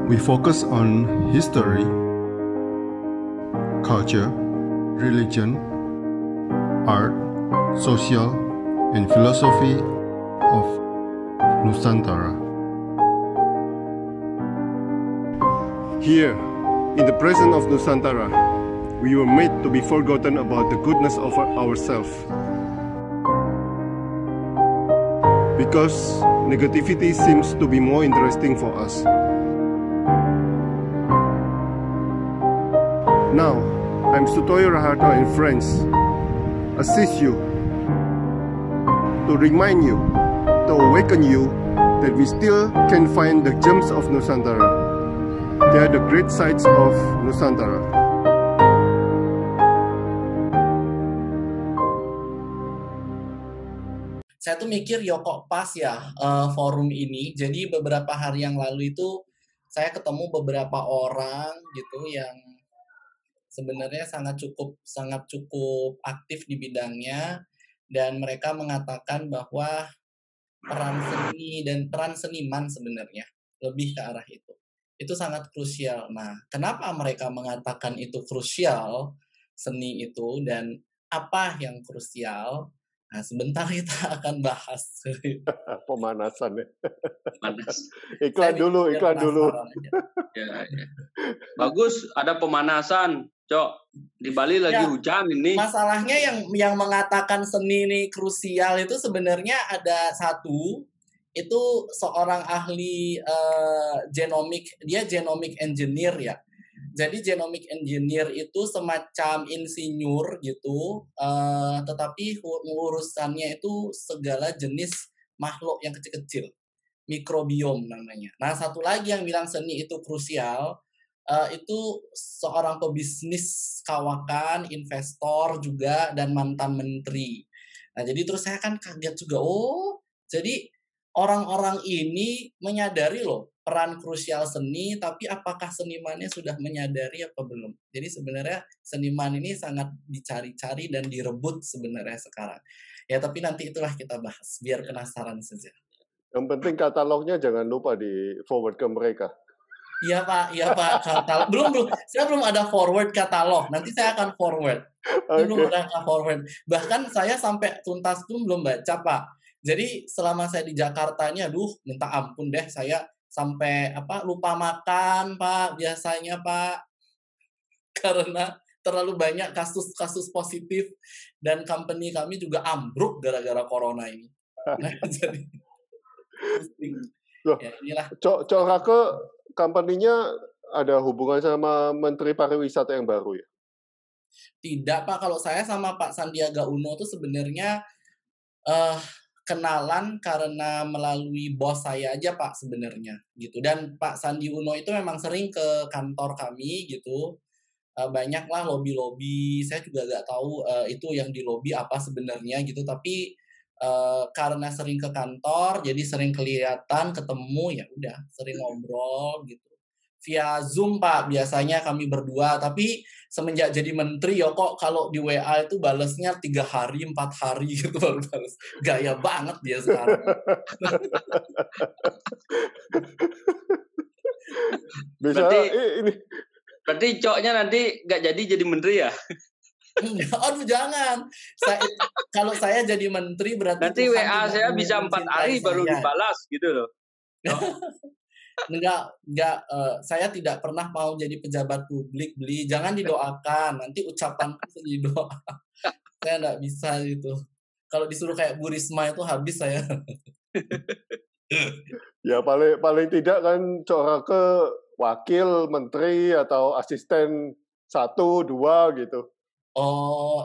We focus on history, culture, religion, art, social, and philosophy of Nusantara. Here, in the presence of Nusantara, we were made to be forgotten about the goodness of ourselves. Because negativity seems to be more interesting for us. Now, I'm Sutoyo Raharto and friends, assist you, to remind you, to awaken you that we still can find the gems of Nusantara. They are the great sights of Nusantara. Saya tuh mikir kok pas ya forum ini. Jadi beberapa hari yang lalu itu saya ketemu beberapa orang gitu yang sebenarnya sangat cukup aktif di bidangnya, dan mereka mengatakan bahwa peran seni dan peran seniman sebenarnya lebih ke arah itu sangat krusial. Nah, kenapa mereka mengatakan itu krusial, seni itu, dan apa yang krusial? Nah, sebentar kita akan bahas. Pemanasan ya. Panas. Iklan dulu. Ya. Bagus, ada pemanasan, Cok. Di Bali lagi hujan ini. Masalahnya yang mengatakan seni ini krusial itu sebenarnya ada satu, itu seorang ahli genomic, dia genomic engineer ya. Jadi genomic engineer itu semacam insinyur gitu, tetapi urusannya itu segala jenis makhluk yang kecil-kecil, mikrobiom namanya. Nah, satu lagi yang bilang seni itu krusial, itu seorang pebisnis kawakan, investor juga, dan mantan menteri. Nah, jadi terus saya kan kaget juga, jadi orang-orang ini menyadari loh peran krusial seni, tapi apakah senimannya sudah menyadari apa belum? Jadi sebenarnya seniman ini sangat dicari-cari dan direbut sebenarnya sekarang. Ya, tapi nanti itulah kita bahas, biar penasaran saja. Yang penting katalognya jangan lupa di forward ke mereka. Iya Pak, katalog. Belum, saya belum ada forward katalog. Nanti saya akan forward. Belum ada forward. Bahkan saya sampai tuntas pun belum baca, Pak. Jadi selama saya di Jakarta ini, minta ampun deh, saya sampai lupa makan, Pak, biasanya, Pak. Karena terlalu banyak kasus-kasus positif, dan company kami juga ambruk gara-gara corona ini. Nah, jadi ya, inilah. Cok Rake, company-nya ada hubungan sama Menteri Pariwisata yang baru ya? Tidak, Pak. Kalau saya sama Pak Sandiaga Uno itu sebenarnya kenalan karena melalui bos saya aja, Pak, sebenarnya gitu. Dan Pak Sandi Uno itu memang sering ke kantor kami gitu. Banyaklah lobby-lobby. Saya juga nggak tahu itu yang di lobby apa sebenarnya gitu. Tapi karena sering ke kantor, jadi sering kelihatan, ketemu, ya udah sering ngobrol gitu. Via Zoom, Pak, biasanya kami berdua. Tapi semenjak jadi menteri kok kalau di WA itu balesnya 3 hari, 4 hari gitu baru bales. Gaya banget dia sekarang. Berarti Coknya nanti nggak jadi menteri ya? Aduh, jangan. Kalau saya jadi menteri berarti nanti Tuhan WA saya bisa 4 hari baru dibalas gitu loh. Enggak, saya tidak pernah mau jadi pejabat publik, jangan didoakan, nanti ucapanku jadi doa. Saya enggak bisa gitu. Kalau disuruh kayak Bu Risma itu habis saya. Ya paling tidak kan Cok Rake wakil menteri atau asisten 1, 2 gitu.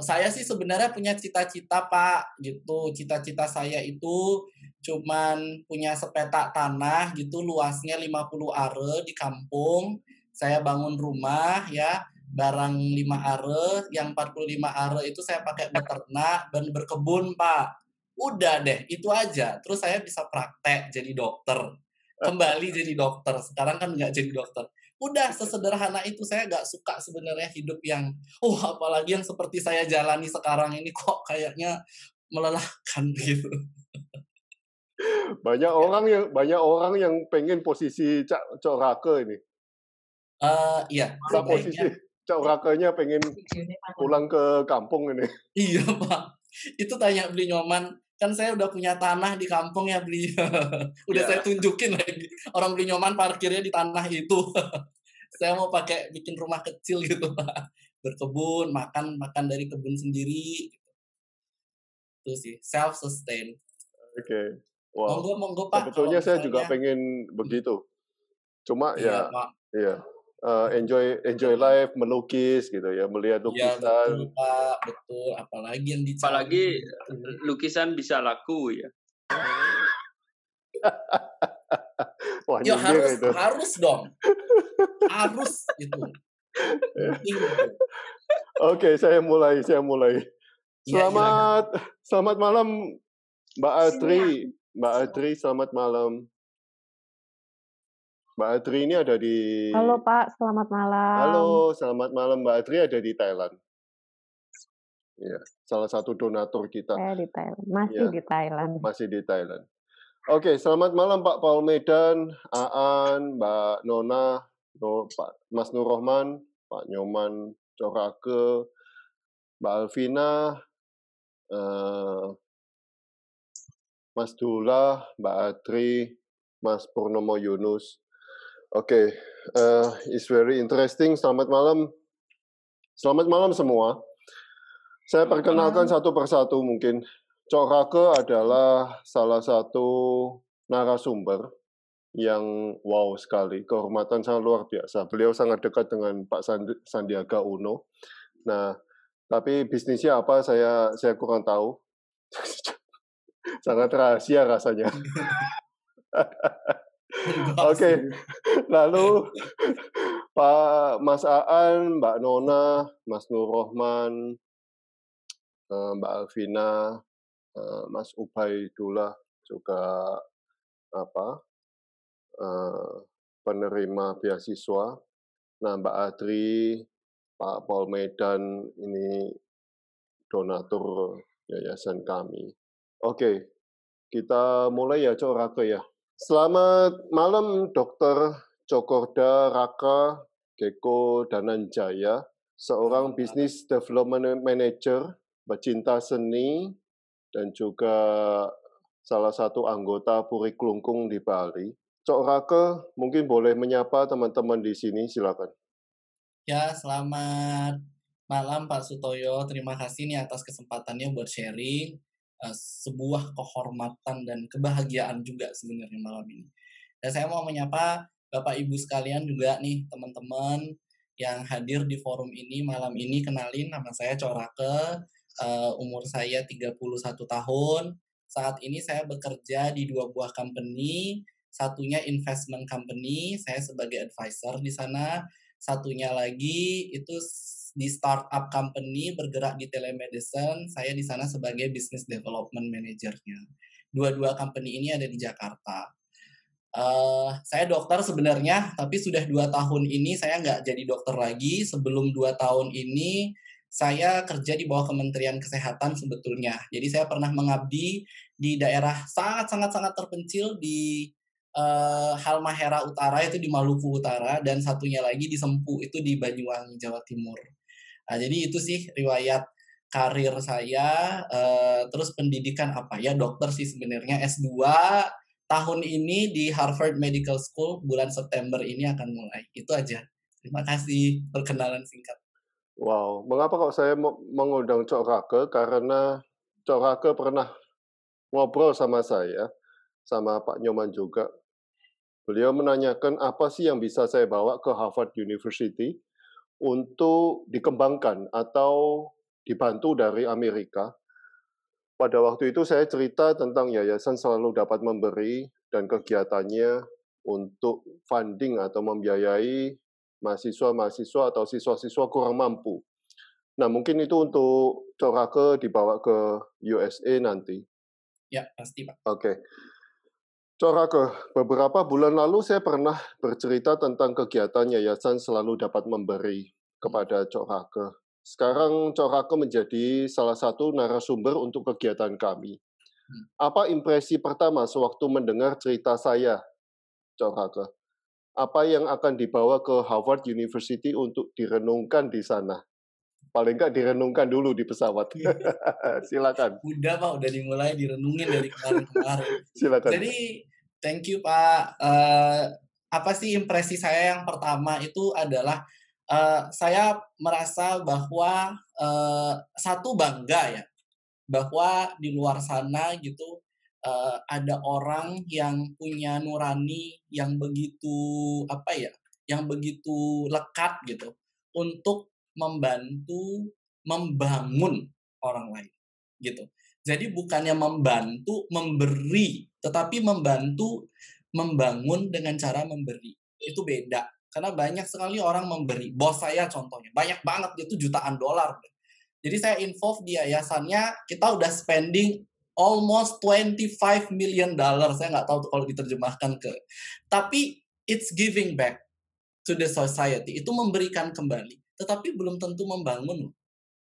Saya sih sebenarnya punya cita-cita, Pak, gitu. Cita-cita saya itu cuman punya sepetak tanah gitu, luasnya 50 are di kampung. Saya bangun rumah ya, barang 5 are, yang 45 are itu saya pakai beternak dan berkebun, Pak. Udah deh, itu aja. Terus saya bisa praktek jadi dokter. Kembali jadi dokter. Sekarang kan nggak jadi dokter. Udah sesederhana itu. Saya nggak suka sebenarnya hidup yang apalagi yang seperti saya jalani sekarang ini kok kayaknya melelahkan gitu. Banyak orang yang pengen posisi Cok Rake ini. Iya, Enggak, posisi sebaiknya Cok Rakenya pengen pulang ke kampung ini. iya, Pak. Itu tanya beli nyoman, kan saya udah punya tanah di kampung ya beli. Udah saya Ya. tunjukin lagi. Orang beli nyoman parkirnya di tanah itu. Saya mau pakai bikin rumah kecil gitu, Pak. Berkebun, makan dari kebun sendiri. Itu sih, self sustain. Oke. Wow. Monggo Pak, kalau Sebetulnya saya juga misalnya pengen begitu. Cuma iya, ya, Pak. iya. Enjoy life, melukis gitu ya, melihat Iya, betul, lukisan. Pak. Betul. Apalagi yang Apalagi dicari gitu. lukisan bisa laku ya. Wah, Ya nyindir itu. harus dong. Harus itu. Penting itu. Oke, saya mulai. Iya, silakan. Selamat malam Mbak Atri. Mbak Atri, selamat malam. Mbak Atri ini ada di... Halo Pak, selamat malam. Halo, selamat malam. Mbak Atri ada di Thailand. Ya, salah satu donatur kita. Saya di Thailand, masih Ya, di Thailand. masih di Thailand. Oke, selamat malam Pak Paul Medan, Aan, Mbak Nona, Pak Mas Nur Rohman, Pak Nyoman Corake, Mbak Alvina, Mas Dula, Mbak Adri, Mas Purnomo Yunus. Oke, it's very interesting. Selamat malam semua. Saya perkenalkan satu persatu mungkin. Corake adalah salah satu narasumber yang wow sekali, kehormatan sangat luar biasa. Beliau sangat dekat dengan Pak Sandiaga Uno. Nah, tapi bisnisnya apa saya kurang tahu. Sangat rahasia rasanya. Oke. Lalu Pak Mas Aan, Mbak Nona, Mas Nur Rohman, Mbak Alvina, Mas Ubaidullah juga penerima beasiswa. Nah, Mbak Adri, Pak Paul Medan ini donatur yayasan kami. Oke, kita mulai ya Cok Raka ya. Selamat malam Dr. Cokorda Raka Geko Dananjaya, seorang Business Development Manager, pecinta seni, dan juga salah satu anggota Puri Klungkung di Bali. Cok Raka mungkin boleh menyapa teman-teman di sini, silakan. Ya, selamat malam Pak Sutoyo. Terima kasih nih atas kesempatannya buat sharing. Sebuah kehormatan dan kebahagiaan juga sebenarnya malam ini. Dan saya mau menyapa Bapak Ibu sekalian juga nih, teman-teman yang hadir di forum ini malam ini. Kenalin, nama saya Corake, umur saya 31 tahun. Saat ini saya bekerja di 2 buah company, satunya investment company, saya sebagai advisor di sana. Satunya lagi itu di startup company bergerak di telemedicine, saya di sana sebagai business development manager-nya. Dua-dua company ini ada di Jakarta. Saya dokter sebenarnya, tapi sudah 2 tahun ini saya nggak jadi dokter lagi. Sebelum 2 tahun ini, saya kerja di bawah Kementerian Kesehatan sebetulnya. Jadi saya pernah mengabdi di daerah sangat-sangat terpencil di Halmahera Utara, itu di Maluku Utara, dan satunya lagi di Sempu, itu di Banyuwangi, Jawa Timur. Nah, jadi itu sih riwayat karir saya. Terus pendidikan apa ya, dokter sih sebenarnya, S2 tahun ini di Harvard Medical School, bulan September ini akan mulai. Itu aja. Terima kasih perkenalan singkat. Wow, mengapa kok saya mengundang Cok Rake? Karena Cok Rake pernah ngobrol sama saya, sama Pak Nyoman juga. Beliau menanyakan apa sih yang bisa saya bawa ke Harvard University untuk dikembangkan atau dibantu dari Amerika. Pada waktu itu saya cerita tentang yayasan selalu dapat memberi dan kegiatannya untuk funding atau membiayai mahasiswa-mahasiswa atau siswa-siswa kurang mampu. Nah, mungkin itu untuk Cok Rake dibawa ke USA nanti. Ya, pasti Pak. Oke. Cok Rake, beberapa bulan lalu saya pernah bercerita tentang kegiatan yayasan selalu dapat memberi kepada Cok Rake. Sekarang Cok Rake menjadi salah satu narasumber untuk kegiatan kami. Apa impresi pertama sewaktu mendengar cerita saya, Cok Rake? apa yang akan dibawa ke Harvard University untuk direnungkan di sana? Paling nggak direnungkan dulu di pesawat. Silakan. Udah Pak, udah dimulai direnungin dari kemarin-kemarin. Silakan. Jadi, thank you Pak. Apa sih impresi saya yang pertama itu adalah saya merasa bahwa satu bangga ya, bahwa di luar sana gitu ada orang yang punya nurani yang begitu apa ya, yang begitu lekat gitu untuk membantu membangun orang lain gitu. Jadi bukannya membantu memberi, tetapi membantu membangun dengan cara memberi. Itu beda. Karena banyak sekali orang memberi. Bos saya contohnya, banyak banget, itu jutaan dolar. Jadi saya involve di yayasannya, kita udah spending almost 25 million dollar. Saya nggak tahu tuh kalau diterjemahkan ke. Tapi it's giving back to the society. Itu memberikan kembali. Tetapi belum tentu membangun loh,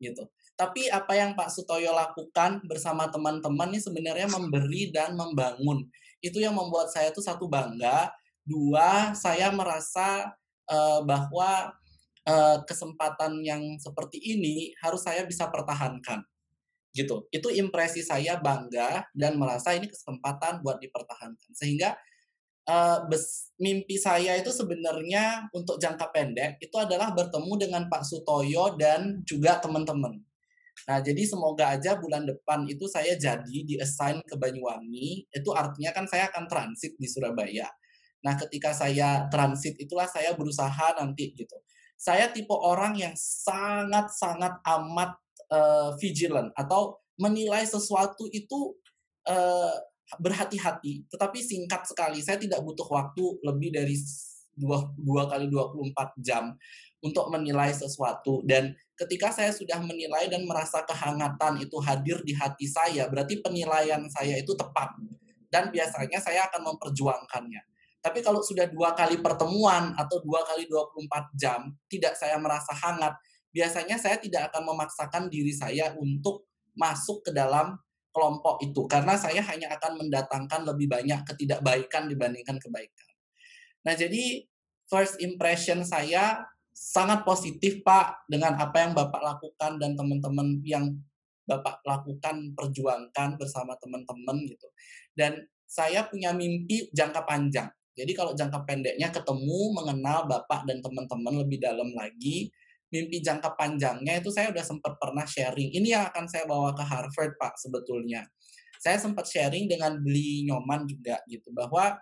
gitu. Tapi apa yang Pak Sutoyo lakukan bersama teman-teman ini sebenarnya memberi dan membangun. Itu yang membuat saya tuh satu bangga, dua saya merasa bahwa kesempatan yang seperti ini harus saya bisa pertahankan. Gitu. Itu impresi saya bangga dan merasa ini kesempatan buat dipertahankan. Sehingga mimpi saya itu sebenarnya untuk jangka pendek itu adalah bertemu dengan Pak Sutoyo dan juga teman-teman. Nah, jadi semoga aja bulan depan itu saya jadi di-assign ke Banyuwangi, itu artinya kan saya akan transit di Surabaya. Nah, ketika saya transit itulah saya berusaha nanti gitu. Saya tipe orang yang sangat-sangat amat vigilant atau menilai sesuatu itu berhati-hati, tetapi singkat sekali. Saya tidak butuh waktu lebih dari 2 kali 24 jam untuk menilai sesuatu. Dan ketika saya sudah menilai dan merasa kehangatan itu hadir di hati saya, berarti penilaian saya itu tepat. Dan biasanya saya akan memperjuangkannya. Tapi kalau sudah 2 kali pertemuan atau 2 kali 24 jam, tidak saya merasa hangat, biasanya saya tidak akan memaksakan diri saya untuk masuk ke dalam kelompok itu. Karena saya hanya akan mendatangkan lebih banyak ketidakbaikan dibandingkan kebaikan. Nah, jadi first impression saya sangat positif Pak dengan apa yang Bapak lakukan dan teman-teman yang Bapak lakukan, perjuangkan bersama teman-teman gitu. Dan saya punya mimpi jangka panjang. Jadi kalau jangka pendeknya ketemu, mengenal Bapak dan teman-teman lebih dalam lagi, mimpi jangka panjangnya itu saya udah sempat pernah sharing. Ini yang akan saya bawa ke Harvard Pak sebetulnya. Saya sempat sharing dengan Bli Nyoman juga gitu, bahwa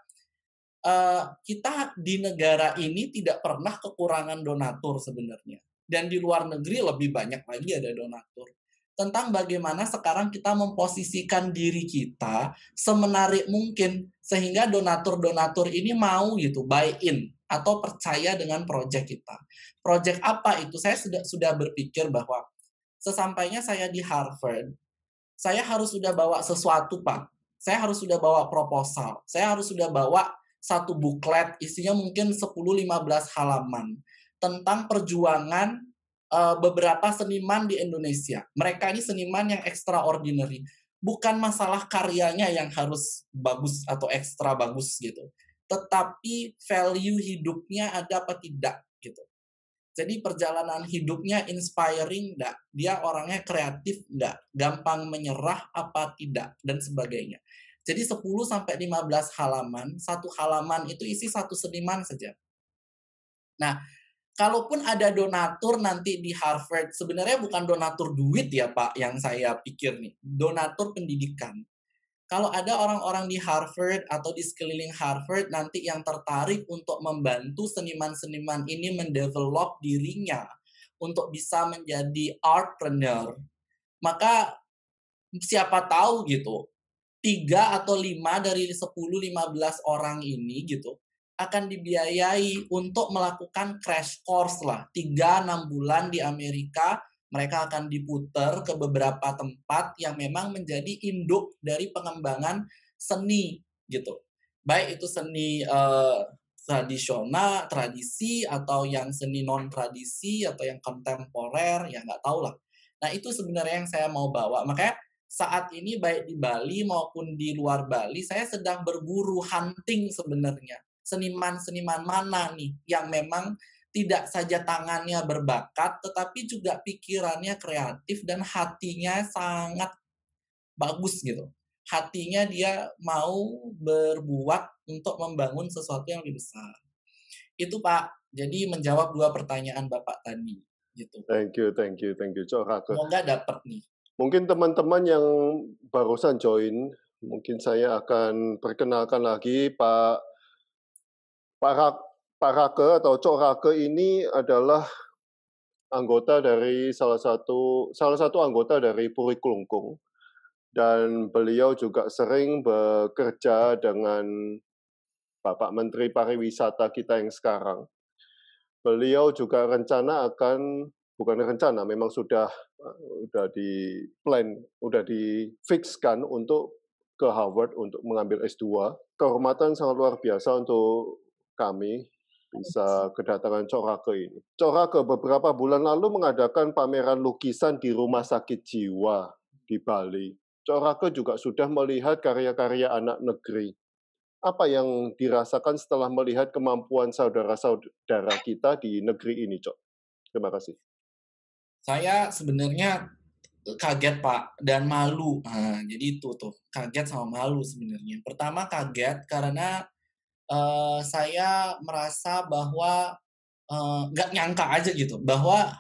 kita di negara ini tidak pernah kekurangan donatur sebenarnya. Dan di luar negeri lebih banyak lagi ada donatur. Tentang bagaimana sekarang kita memposisikan diri kita semenarik mungkin sehingga donatur-donatur ini mau gitu buy in atau percaya dengan proyek kita. Proyek apa itu? Saya sudah berpikir bahwa sesampainya saya di Harvard, saya harus sudah bawa sesuatu, Pak. Saya harus sudah bawa proposal. Saya harus sudah bawa satu buklet isinya mungkin 10-15 halaman tentang perjuangan beberapa seniman di Indonesia. Mereka ini seniman yang extraordinary. Bukan masalah karyanya yang harus bagus atau ekstra bagus gitu. Tetapi value hidupnya ada apa tidak gitu. Jadi perjalanan hidupnya inspiring enggak? Dia orangnya kreatif enggak? Gampang menyerah apa tidak? Dan sebagainya. Jadi 10-15 halaman, satu halaman itu isi satu seniman saja. Nah, kalaupun ada donatur nanti di Harvard, sebenarnya bukan donatur duit ya Pak yang saya pikir nih. Donatur pendidikan. Kalau ada orang-orang di Harvard atau di sekeliling Harvard nanti yang tertarik untuk membantu seniman-seniman ini mendevelop dirinya untuk bisa menjadi artpreneur, maka siapa tahu gitu, 3 atau 5 dari 10-15 orang ini gitu akan dibiayai untuk melakukan crash course lah 3-6 bulan di Amerika. Mereka akan diputar ke beberapa tempat yang memang menjadi induk dari pengembangan seni gitu. Baik itu seni tradisional, tradisi, atau yang seni non-tradisi, atau yang kontemporer, ya nggak tahu lah. Nah itu sebenarnya yang saya mau bawa. Makanya saat ini baik di Bali maupun di luar Bali, saya sedang berburu hunting sebenarnya. seniman-seniman mana nih yang memang tidak saja tangannya berbakat, tetapi juga pikirannya kreatif dan hatinya sangat bagus gitu. Hatinya dia mau berbuat untuk membangun sesuatu yang lebih besar. Itu Pak, jadi menjawab 2 pertanyaan Bapak tadi gitu. Thank you, Cok Rake. Semoga dapat nih. Mungkin teman-teman yang barusan join, mungkin saya akan perkenalkan lagi Pak Rake atau Cok Rake ini adalah anggota dari salah satu anggota dari Puri Klungkung, dan beliau juga sering bekerja dengan Bapak Menteri Pariwisata kita yang sekarang. Beliau juga memang sudah di plan, sudah di-fixkan untuk ke Harvard untuk mengambil S2. Kehormatan sangat luar biasa untuk kami bisa kedatangan Cok Rake ini. Cok Rake beberapa bulan lalu mengadakan pameran lukisan di Rumah Sakit Jiwa di Bali. Cok Rake juga sudah melihat karya-karya anak negeri. Apa yang dirasakan setelah melihat kemampuan saudara-saudara kita di negeri ini, Cok? Terima kasih. Saya sebenarnya kaget Pak dan malu. Nah, jadi itu tuh kaget sama malu sebenarnya. Pertama kaget karena saya merasa bahwa nggak nyangka aja gitu bahwa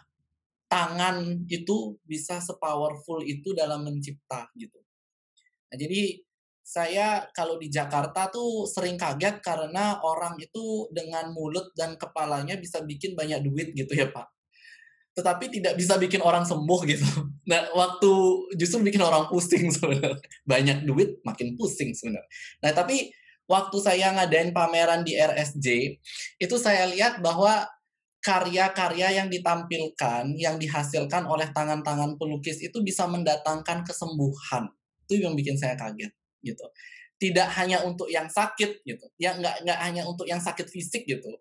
tangan itu bisa sepowerful itu dalam mencipta gitu. Nah, jadi saya kalau di Jakarta tuh sering kaget karena orang itu dengan mulut dan kepalanya bisa bikin banyak duit gitu ya Pak. Tetapi tidak bisa bikin orang sembuh gitu. Nah, waktu justru bikin orang pusing sebenarnya. Banyak duit makin pusing sebenarnya. Nah, tapi waktu saya ngadain pameran di RSJ, itu saya lihat bahwa karya-karya yang ditampilkan, yang dihasilkan oleh tangan-tangan pelukis itu bisa mendatangkan kesembuhan. Itu yang bikin saya kaget gitu. Tidak hanya untuk yang sakit gitu. Ya nggak hanya untuk yang sakit fisik gitu.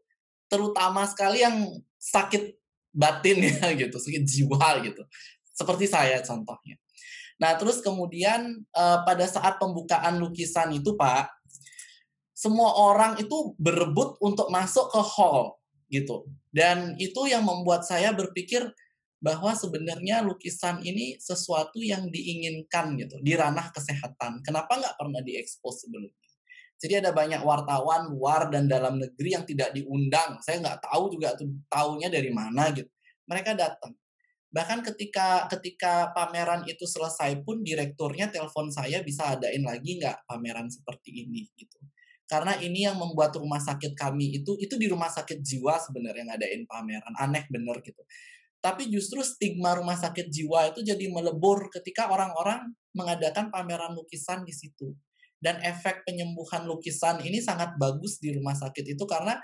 Terutama sekali yang sakit batin ya gitu, sakit jiwa gitu. Seperti saya contohnya. Nah, terus kemudian pada saat pembukaan lukisan itu Pak, semua orang itu berebut untuk masuk ke hall gitu. Dan itu yang membuat saya berpikir bahwa sebenarnya lukisan ini sesuatu yang diinginkan gitu di ranah kesehatan. Kenapa nggak pernah diekspos sebelumnya? Jadi ada banyak wartawan luar dan dalam negeri yang tidak diundang. Saya nggak tahu juga tuh taunya dari mana gitu. Mereka datang. Bahkan ketika pameran itu selesai pun direkturnya telepon saya, bisa adain lagi nggak pameran seperti ini gitu. Karena ini yang membuat rumah sakit kami itu di rumah sakit jiwa sebenarnya ngadain pameran. Aneh bener gitu. Tapi justru stigma rumah sakit jiwa itu jadi melebur ketika orang-orang mengadakan pameran lukisan di situ. Dan efek penyembuhan lukisan ini sangat bagus di rumah sakit itu karena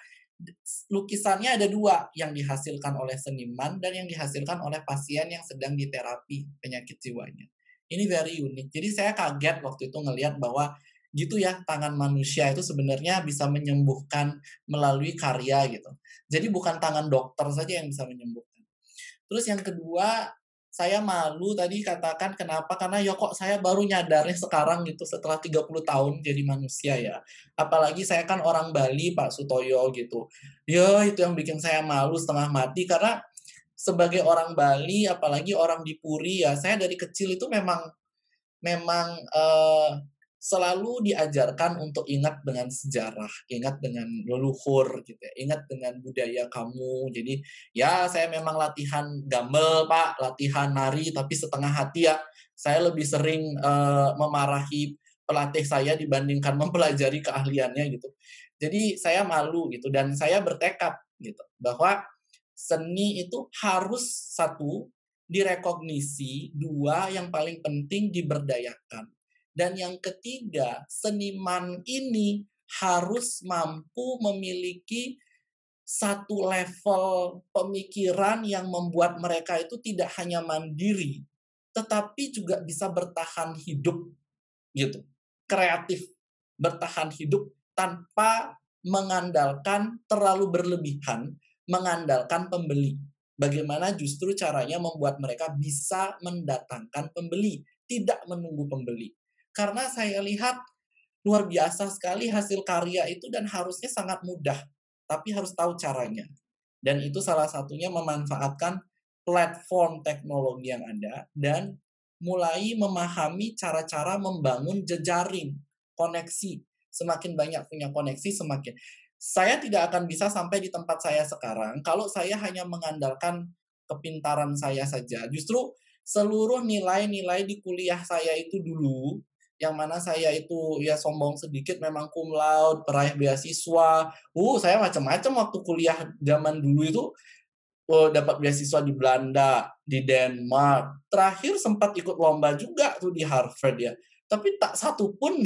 lukisannya ada 2, yang dihasilkan oleh seniman dan yang dihasilkan oleh pasien yang sedang diterapi penyakit jiwanya. Ini very unik. Jadi saya kaget waktu itu ngelihat bahwa gitu ya, tangan manusia itu sebenarnya bisa menyembuhkan melalui karya gitu. Jadi bukan tangan dokter saja yang bisa menyembuhkan. Terus yang kedua, saya malu tadi katakan kenapa, karena ya kok saya baru nyadarnya sekarang gitu setelah 30 tahun jadi manusia ya. Apalagi saya kan orang Bali Pak Sutoyo gitu. Ya itu yang bikin saya malu setengah mati karena sebagai orang Bali apalagi orang di Puri ya, saya dari kecil itu memang selalu diajarkan untuk ingat dengan sejarah, ingat dengan leluhur gitu ya, ingat dengan budaya kamu. Jadi ya saya memang latihan gamel Pak, latihan nari tapi setengah hati ya. Saya lebih sering memarahi pelatih saya dibandingkan mempelajari keahliannya gitu. Jadi saya malu gitu dan saya bertekad gitu bahwa seni itu harus 1 direkognisi, 2 yang paling penting diberdayakan. Dan yang ketiga, seniman ini harus mampu memiliki 1 level pemikiran yang membuat mereka itu tidak hanya mandiri, tetapi juga bisa bertahan hidup gitu. Kreatif, bertahan hidup tanpa mengandalkan terlalu berlebihan, mengandalkan pembeli. Bagaimana justru caranya membuat mereka bisa mendatangkan pembeli, tidak menunggu pembeli. Karena saya lihat luar biasa sekali hasil karya itu dan harusnya sangat mudah, tapi harus tahu caranya. Dan itu salah satunya memanfaatkan platform teknologi yang ada dan mulai memahami cara-cara membangun jejaring, koneksi. Semakin banyak punya koneksi, semakin. Saya tidak akan bisa sampai di tempat saya sekarang kalau saya hanya mengandalkan kepintaran saya saja. Justru seluruh nilai-nilai di kuliah saya itu dulu, yang mana saya itu ya sombong sedikit memang cum laude, peraih beasiswa. Saya macam-macam waktu kuliah zaman dulu itu. Dapat beasiswa di Belanda, di Denmark. Terakhir sempat ikut lomba juga tuh di Harvard ya. Tapi tak satu pun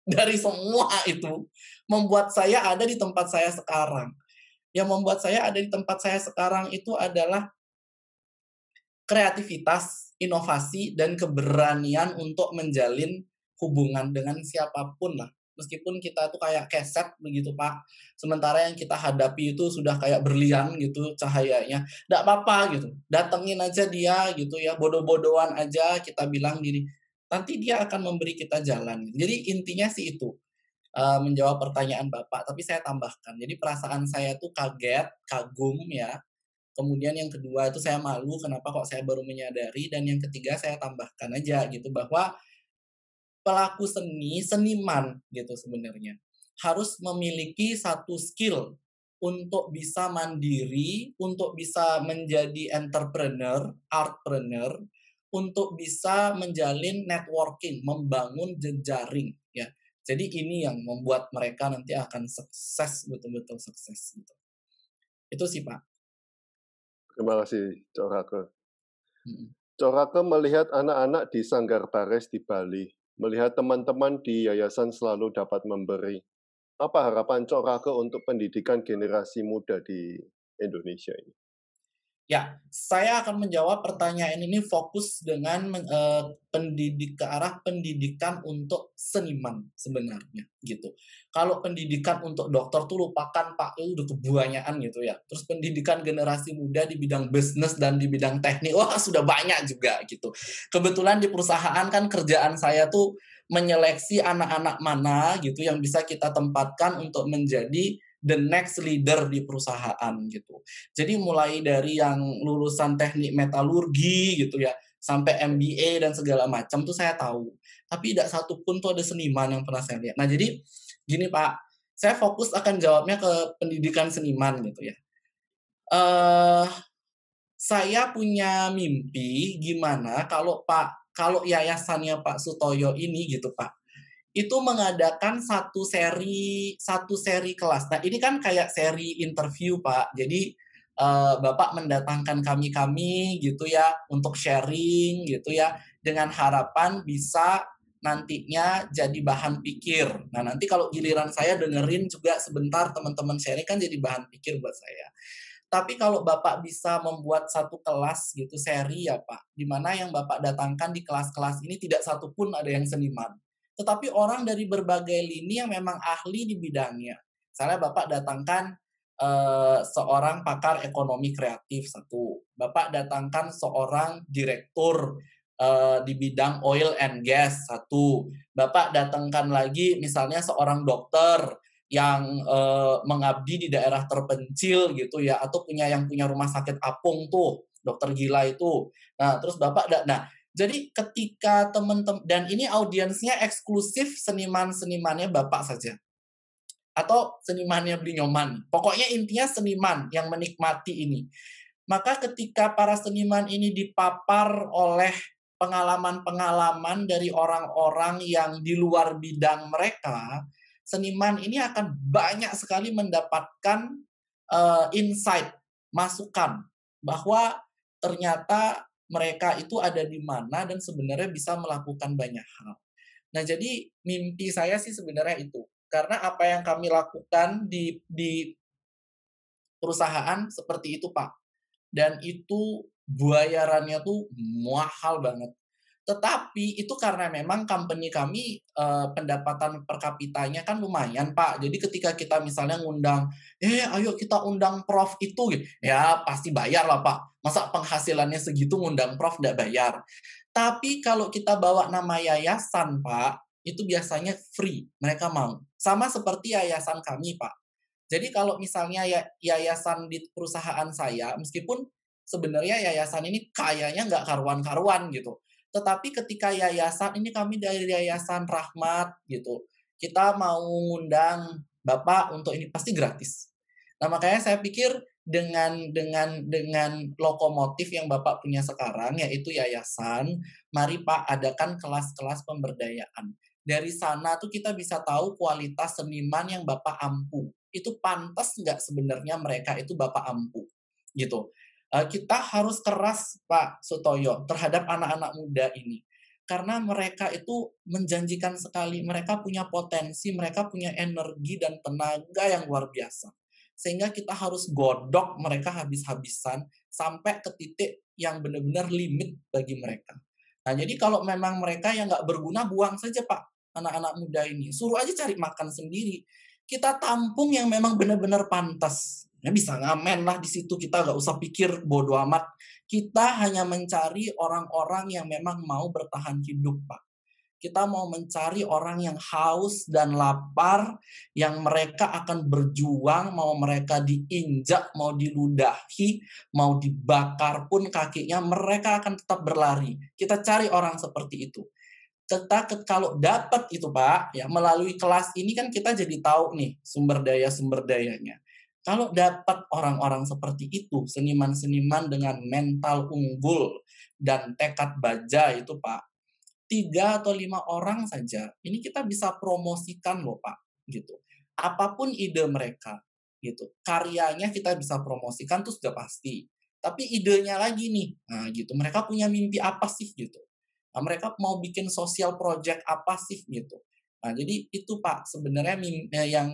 dari semua itu membuat saya ada di tempat saya sekarang. Yang membuat saya ada di tempat saya sekarang itu adalah kreativitas, inovasi, dan keberanian untuk menjalin hubungan dengan siapapun lah. Meskipun kita tuh kayak keset begitu Pak. Sementara yang kita hadapi itu sudah kayak berlian gitu cahayanya. Nggak apa-apa gitu. Datengin aja dia gitu ya. Bodoh-bodohan aja kita bilang diri. Nanti dia akan memberi kita jalan. Jadi intinya sih itu. Menjawab pertanyaan Bapak. Tapi saya tambahkan. Jadi perasaan saya tuh kaget, kagum ya. Kemudian yang kedua itu saya malu kenapa kok saya baru menyadari. Dan yang ketiga saya tambahkan aja gitu bahwa pelaku seni, seniman gitu sebenarnya, harus memiliki satu skill untuk bisa mandiri, untuk bisa menjadi entrepreneur, artpreneur, untuk bisa menjalin networking, membangun jejaring ya. Jadi ini yang membuat mereka nanti akan sukses, betul-betul sukses gitu. Itu sih Pak. Terima kasih Cok Rake. Cok Rake melihat anak-anak di Sanggar Bares di Bali, melihat teman-teman di yayasan selalu dapat memberi. Apa harapan Cok Rake untuk pendidikan generasi muda di Indonesia ini? Ya, saya akan menjawab pertanyaan ini fokus dengan ke arah pendidikan untuk seniman sebenarnya gitu. Kalau pendidikan untuk dokter tuh lupakan Pak, itu udah kebanyakan gitu ya. Terus pendidikan generasi muda di bidang bisnis dan di bidang teknik, wah sudah banyak juga gitu. Kebetulan di perusahaan kan kerjaan saya tuh menyeleksi anak-anak mana gitu yang bisa kita tempatkan untuk menjadi the next leader di perusahaan gitu. Jadi mulai dari yang lulusan teknik metalurgi gitu ya, sampai MBA dan segala macam tuh saya tahu. Tapi tidak satu pun tuh ada seniman yang pernah saya lihat. Nah jadi gini Pak, saya fokus akan jawabnya ke pendidikan seniman gitu ya. Saya punya mimpi gimana kalau yayasannya Pak Sutoyo ini gitu Pak, itu mengadakan satu seri kelas. Nah, ini kan kayak seri interview, Pak. Jadi Bapak mendatangkan kami gitu ya untuk sharing gitu ya dengan harapan bisa nantinya jadi bahan pikir. Nah, nanti kalau giliran saya dengerin juga sebentar teman-teman sharing kan jadi bahan pikir buat saya. Tapi kalau Bapak bisa membuat satu kelas gitu seri ya, Pak, di mana yang Bapak datangkan di kelas-kelas ini tidak satu pun ada yang seniman, tetapi orang dari berbagai lini yang memang ahli di bidangnya. Misalnya Bapak datangkan seorang pakar ekonomi kreatif satu, Bapak datangkan seorang direktur di bidang oil and gas satu, Bapak datangkan lagi misalnya seorang dokter yang mengabdi di daerah terpencil gitu ya, atau yang punya rumah sakit apung tuh, dokter gila itu. Nah, terus Bapak jadi ketika teman-teman, dan ini audiensnya eksklusif seniman-senimannya Bapak saja. Atau senimannya Blinyoman. Pokoknya intinya seniman yang menikmati ini. Maka ketika para seniman ini dipapar oleh pengalaman-pengalaman dari orang-orang yang di luar bidang mereka, seniman ini akan banyak sekali mendapatkan insight, masukan, bahwa ternyata mereka itu ada di mana dan sebenarnya bisa melakukan banyak hal. Nah, jadi mimpi saya sih sebenarnya itu. Karena apa yang kami lakukan di perusahaan seperti itu, Pak. Dan itu bayarannya tuh mahal banget. Tetapi itu karena memang company kami pendapatan per kapitanya kan lumayan, Pak. Jadi ketika kita misalnya ngundang, ayo kita undang prof itu, ya pasti bayar lah, Pak. Masa penghasilannya segitu ngundang prof nggak bayar. Tapi kalau kita bawa nama yayasan, Pak, itu biasanya free, mereka mau. Sama seperti yayasan kami, Pak. Jadi kalau misalnya yayasan di perusahaan saya, meskipun sebenarnya yayasan ini kayaknya nggak karuan-karuan gitu. Tetapi ketika yayasan ini kami dari Yayasan Rahmat gitu, kita mau ngundang Bapak untuk ini pasti gratis. Nah, makanya saya pikir dengan lokomotif yang Bapak punya sekarang yaitu yayasan, mari Pak adakan kelas-kelas pemberdayaan. Dari sana tuh kita bisa tahu kualitas seniman yang Bapak ampu. Itu pantas nggak sebenarnya mereka itu Bapak ampu gitu. Kita harus keras Pak Sutoyo terhadap anak-anak muda ini. Karena mereka itu menjanjikan sekali, mereka punya potensi, mereka punya energi dan tenaga yang luar biasa. Sehingga kita harus godok mereka habis-habisan sampai ke titik yang benar-benar limit bagi mereka. Nah, jadi kalau memang mereka yang nggak berguna, buang saja Pak, anak-anak muda ini. Suruh aja cari makan sendiri. Kita tampung yang memang benar-benar pantas. Ya, bisa ngamen lah di situ, kita nggak usah pikir bodoh amat. Kita hanya mencari orang-orang yang memang mau bertahan hidup, Pak. Kita mau mencari orang yang haus dan lapar, yang mereka akan berjuang, mau mereka diinjak, mau diludahi, mau dibakar pun kakinya, mereka akan tetap berlari. Kita cari orang seperti itu. Kalau dapat itu Pak, ya melalui kelas ini kan kita jadi tahu nih sumber dayanya. Kalau dapat orang-orang seperti itu, seniman-seniman dengan mental unggul dan tekad baja itu Pak, 3 atau 5 orang saja, ini kita bisa promosikan loh Pak, gitu. Apapun ide mereka, gitu. Karyanya kita bisa promosikan tuh sudah pasti. Tapi idenya lagi nih, nah gitu. Mereka punya mimpi apa sih gitu. Nah, mereka mau bikin sosial project apa sih gitu. Nah, jadi itu Pak sebenarnya yang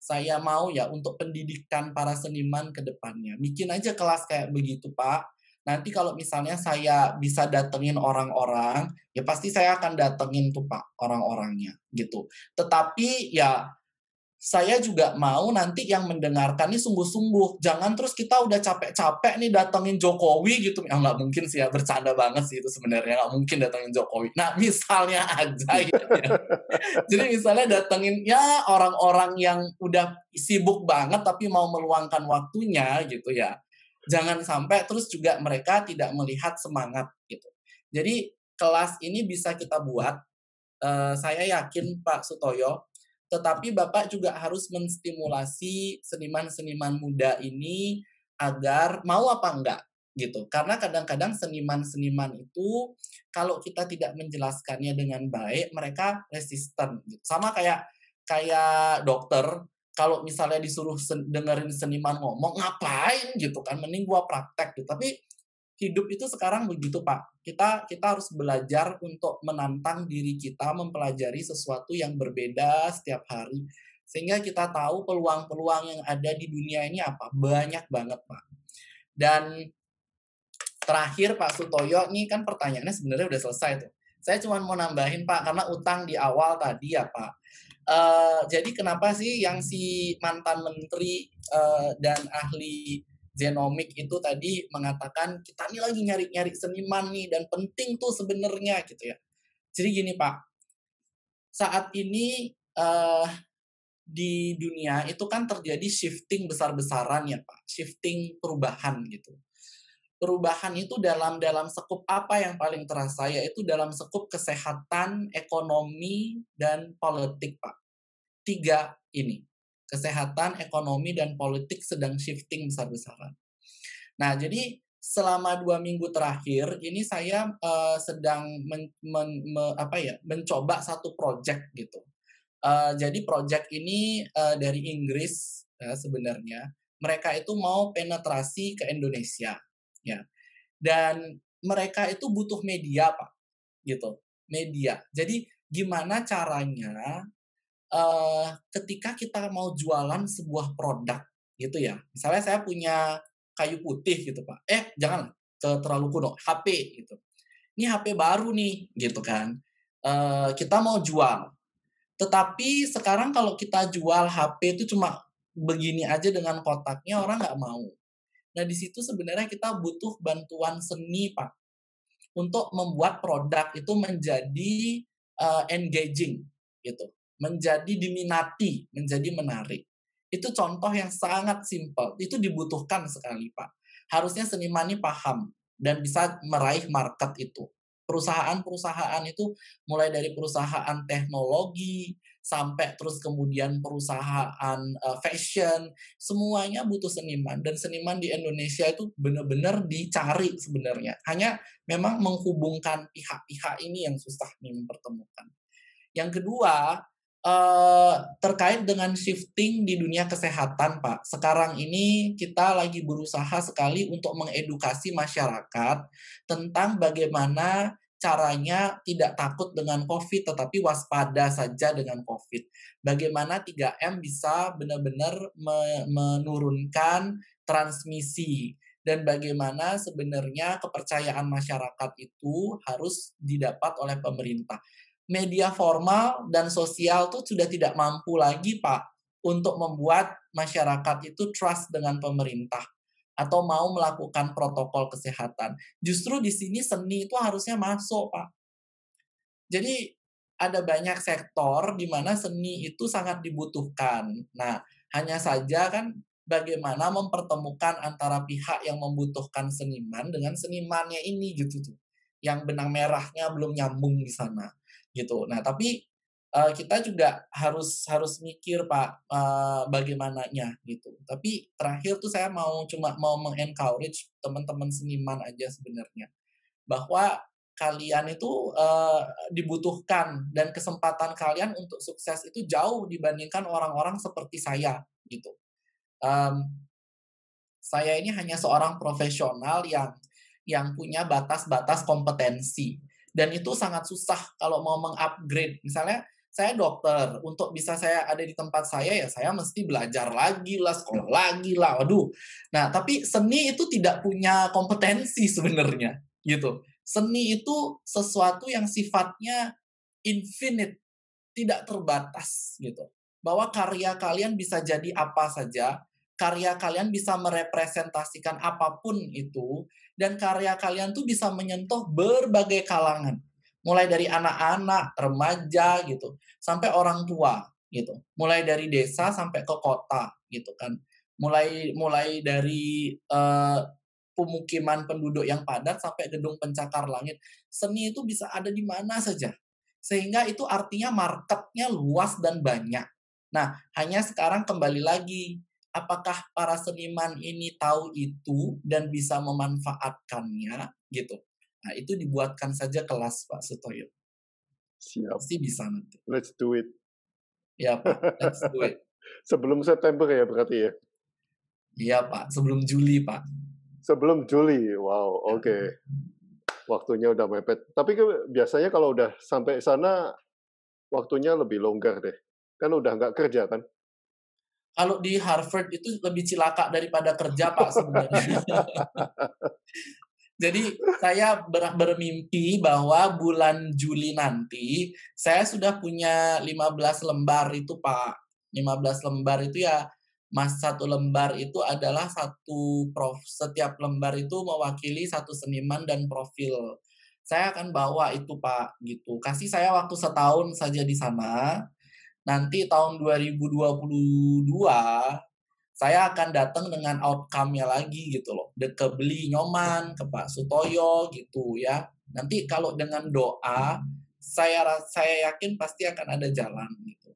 saya mau ya untuk pendidikan para seniman ke depannya. Bikin aja kelas kayak begitu, Pak. Nanti kalau misalnya saya bisa datengin orang-orang, ya pasti saya akan datengin tuh, Pak, orang-orangnya gitu. Tetapi ya saya juga mau nanti yang mendengarkan ini sungguh-sungguh. Jangan terus kita udah capek-capek nih datengin Jokowi gitu. Ya nggak mungkin sih ya, bercanda banget sih itu sebenarnya. Nggak mungkin datengin Jokowi. Nah, misalnya aja gitu ya. Jadi misalnya datengin ya orang-orang yang udah sibuk banget tapi mau meluangkan waktunya gitu ya. Jangan sampai terus juga mereka tidak melihat semangat gitu. Jadi kelas ini bisa kita buat, saya yakin Pak Sutoyo, tetapi Bapak juga harus menstimulasi seniman-seniman muda ini agar mau apa enggak gitu. Karena kadang-kadang seniman-seniman itu kalau kita tidak menjelaskannya dengan baik, mereka resisten. Sama kayak dokter, kalau misalnya disuruh dengerin seniman ngomong, ngapain gitu kan? Mending gua praktek gitu. Tapi hidup itu sekarang begitu Pak. Kita harus belajar untuk menantang diri kita, mempelajari sesuatu yang berbeda setiap hari. Sehingga kita tahu peluang-peluang yang ada di dunia ini apa. Banyak banget Pak. Dan terakhir Pak Sutoyo, ini kan pertanyaannya sebenarnya udah selesai tuh. Saya cuma mau nambahin Pak, karena utang di awal tadi ya Pak. Jadi kenapa sih yang si mantan menteri dan ahli genomik itu tadi mengatakan kita nih lagi nyari-nyari seniman nih dan penting tuh sebenarnya gitu ya. Jadi gini Pak, saat ini di dunia itu kan terjadi shifting besar-besaran ya Pak, shifting perubahan gitu. Perubahan itu dalam sekup apa yang paling terasa, yaitu dalam sekup kesehatan, ekonomi, dan politik Pak. 3 ini. Kesehatan, ekonomi, dan politik sedang shifting besar-besaran. Nah, jadi selama 2 minggu terakhir, ini saya sedang mencoba satu project gitu. Jadi project ini dari Inggris sebenarnya. Mereka itu mau penetrasi ke Indonesia. Ya. Dan mereka itu butuh media, Pak. Gitu. Media. Jadi gimana caranya ketika kita mau jualan sebuah produk gitu ya. Misalnya saya punya kayu putih gitu Pak. Jangan terlalu kuno, HP gitu. Ini HP baru nih gitu kan. Kita mau jual. Tetapi sekarang kalau kita jual HP itu cuma begini aja dengan kotaknya, orang nggak mau. Nah di situ sebenarnya kita butuh bantuan seni Pak. Untuk membuat produk itu menjadi engaging gitu, menjadi diminati, menjadi menarik. Itu contoh yang sangat simpel. Itu dibutuhkan sekali, Pak. Harusnya seniman ini paham dan bisa meraih market itu. Perusahaan-perusahaan itu mulai dari perusahaan teknologi sampai terus kemudian perusahaan fashion, semuanya butuh seniman, dan seniman di Indonesia itu benar-benar dicari sebenarnya. Hanya memang menghubungkan pihak-pihak ini yang susah nih mempertemukan. Yang kedua, terkait dengan shifting di dunia kesehatan, Pak. Sekarang ini kita lagi berusaha sekali untuk mengedukasi masyarakat tentang bagaimana caranya tidak takut dengan COVID, tetapi waspada saja dengan COVID. Bagaimana 3M bisa benar-benar menurunkan transmisi, dan bagaimana sebenarnya kepercayaan masyarakat itu harus didapat oleh pemerintah. Media formal dan sosial tuh sudah tidak mampu lagi, Pak, untuk membuat masyarakat itu trust dengan pemerintah atau mau melakukan protokol kesehatan. Justru di sini seni itu harusnya masuk, Pak. Jadi ada banyak sektor di mana seni itu sangat dibutuhkan. Nah, hanya saja kan bagaimana mempertemukan antara pihak yang membutuhkan seniman dengan senimannya ini gitu tuh. Yang benang merahnya belum nyambung di sana gitu. Nah, tapi kita juga harus mikir, Pak, bagaimananya gitu. Tapi terakhir tuh saya cuma mau mengencourage teman-teman seniman aja sebenarnya, bahwa kalian itu dibutuhkan, dan kesempatan kalian untuk sukses itu jauh dibandingkan orang-orang seperti saya gitu. Saya ini hanya seorang profesional yang punya batas-batas kompetensi, dan itu sangat susah kalau mau mengupgrade. Misalnya saya dokter, untuk bisa saya ada di tempat saya, ya saya mesti belajar lagi lah, sekolah lagi lah, waduh. Nah, tapi seni itu tidak punya kompetensi sebenarnya, gitu. Seni itu sesuatu yang sifatnya infinite, tidak terbatas, gitu. Bahwa karya kalian bisa jadi apa saja, karya kalian bisa merepresentasikan apapun itu, dan karya kalian tuh bisa menyentuh berbagai kalangan. Mulai dari anak-anak, remaja gitu, sampai orang tua gitu. Mulai dari desa sampai ke kota gitu kan. Mulai dari pemukiman penduduk yang padat sampai gedung pencakar langit. Seni itu bisa ada di mana saja. Sehingga itu artinya marketnya luas dan banyak. Nah, hanya sekarang kembali lagi, apakah para seniman ini tahu itu dan bisa memanfaatkannya gitu. Nah, itu dibuatkan saja kelas, Pak Sutoyo. Siap. Pasti bisa nanti. Let's do it. Ya, Pak. Let's do it. Sebelum September ya berarti ya? Iya, Pak. Sebelum Juli, Pak. Sebelum Juli. Wow, oke. Okay. Waktunya udah mepet. Tapi biasanya kalau udah sampai sana, waktunya lebih longgar deh. Kan udah nggak kerja kan? Kalau di Harvard itu lebih cilaka daripada kerja, Pak, sebenarnya. Jadi saya bermimpi bahwa bulan Juli nanti saya sudah punya 15 lembar itu, Pak. 15 lembar itu ya, satu lembar itu adalah setiap lembar itu mewakili satu seniman dan profil. Saya akan bawa itu, Pak, gitu. Kasih saya waktu setahun saja di sana. Nanti tahun 2022 saya akan datang dengan outcome-nya lagi gitu loh. Ke Beli Nyoman, ke Pak Sutoyo gitu ya. Nanti kalau dengan doa, saya yakin pasti akan ada jalan gitu.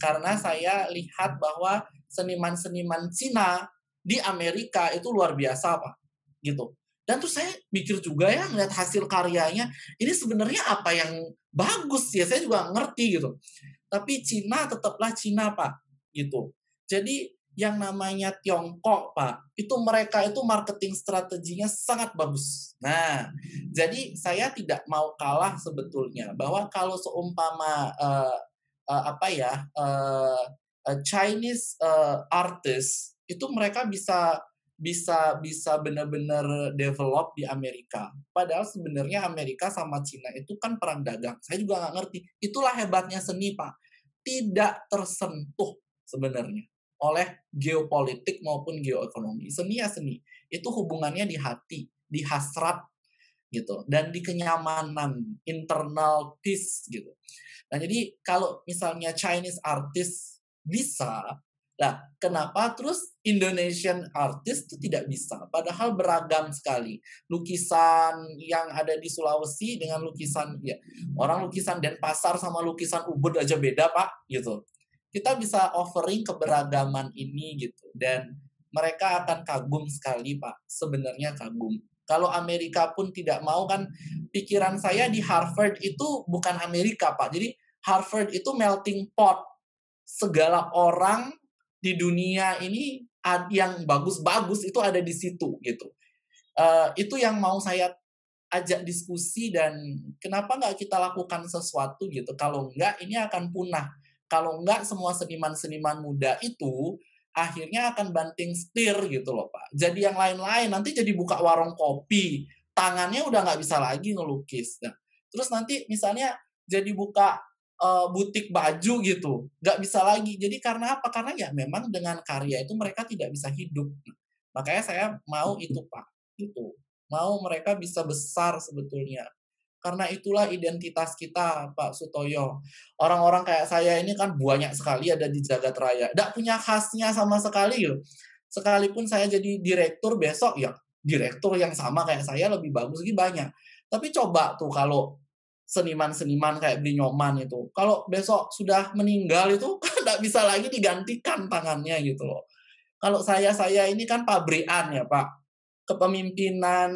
Karena saya lihat bahwa seniman-seniman Cina di Amerika itu luar biasa, Pak. Gitu. Dan terus saya pikir juga ya, ngeliat hasil karyanya, ini sebenarnya apa yang bagus ya, saya juga ngerti gitu. Tapi Cina tetaplah Cina, Pak. Gitu. Jadi yang namanya Tiongkok, Pak, itu mereka itu marketing strateginya sangat bagus. Nah, jadi saya tidak mau kalah sebetulnya, bahwa kalau seumpama Chinese artist itu mereka bisa benar-benar develop di Amerika. Padahal sebenarnya Amerika sama Cina itu kan perang dagang. Saya juga nggak ngerti. Itulah hebatnya seni, Pak. Tidak tersentuh sebenarnya oleh geopolitik maupun geoekonomi. Seni ya seni. Itu hubungannya di hati, di hasrat gitu, dan di kenyamanan internal peace gitu. Nah, jadi kalau misalnya Chinese artist bisa, nah kenapa terus Indonesian artist itu tidak bisa? Padahal beragam sekali. Lukisan yang ada di Sulawesi dengan lukisan ya orang lukisan Denpasar sama lukisan Ubud aja beda, Pak, gitu. Kita bisa offering keberagaman ini gitu, dan mereka akan kagum sekali, Pak. Sebenarnya kagum. Kalau Amerika pun tidak mau, kan pikiran saya di Harvard itu bukan Amerika, Pak. Jadi Harvard itu melting pot. Segala orang di dunia ini yang bagus-bagus itu ada di situ gitu. Itu yang mau saya ajak diskusi, dan kenapa nggak kita lakukan sesuatu gitu. Kalau nggak ini akan punah. Kalau nggak semua seniman-seniman muda itu akhirnya akan banting setir gitu loh, Pak. Jadi yang lain-lain nanti jadi buka warung kopi, tangannya udah nggak bisa lagi ngelukis. Nah, terus nanti misalnya jadi buka butik baju gitu, nggak bisa lagi. Jadi karena apa? Karena ya memang dengan karya itu mereka tidak bisa hidup. Makanya saya mau itu, Pak. Itu mau mereka bisa besar sebetulnya. Karena itulah identitas kita, Pak Sutoyo. Orang-orang kayak saya ini kan banyak sekali ada di jagat raya. Nggak punya khasnya sama sekali loh. Sekalipun saya jadi direktur besok, ya direktur yang sama kayak saya lebih bagus lagi banyak. Tapi coba tuh kalau seniman-seniman kayak Blinyoman itu, kalau besok sudah meninggal itu kan nggak bisa lagi digantikan tangannya gitu loh. Kalau saya ini kan pabrikan ya, Pak. Kepemimpinan,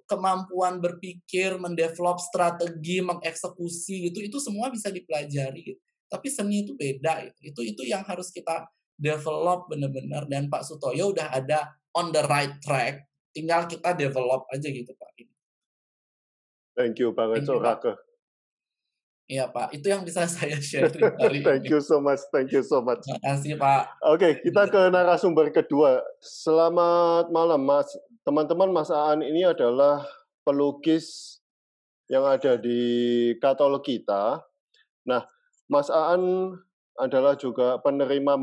kemampuan berpikir, mendevelop strategi, mengeksekusi gitu, itu semua bisa dipelajari gitu. Tapi seni itu beda gitu. Itu yang harus kita develop benar-benar, dan Pak Sutoyo udah ada on the right track, tinggal kita develop aja gitu, Pak. Thank you banget, Thank you, Pak. Rake. Iya, Pak. Itu yang bisa saya sharing hari Thank ini. you so much. Thank you so much. Terima kasih, Pak. Oke, kita ke narasumber kedua. Selamat malam, Mas. Teman-teman, Mas Aan ini adalah pelukis yang ada di katalog kita. Nah, Mas Aan adalah juga penerima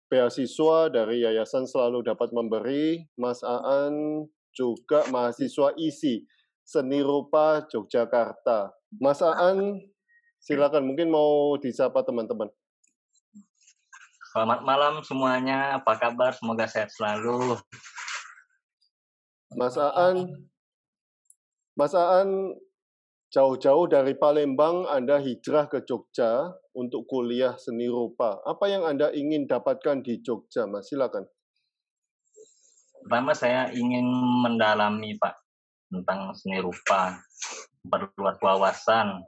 beasiswa dari Yayasan Selalu Dapat Memberi. Mas Aan juga mahasiswa ISI, Seni Rupa Yogyakarta. Mas Aan, silakan, mungkin mau disapa teman-teman. Selamat malam semuanya, apa kabar? Semoga sehat selalu. Mas Aan jauh-jauh dari Palembang Anda hijrah ke Jogja untuk kuliah seni rupa. Apa yang Anda ingin dapatkan di Jogja, Mas? Silakan. Pertama saya ingin mendalami, Pak, tentang seni rupa, memperluas wawasan.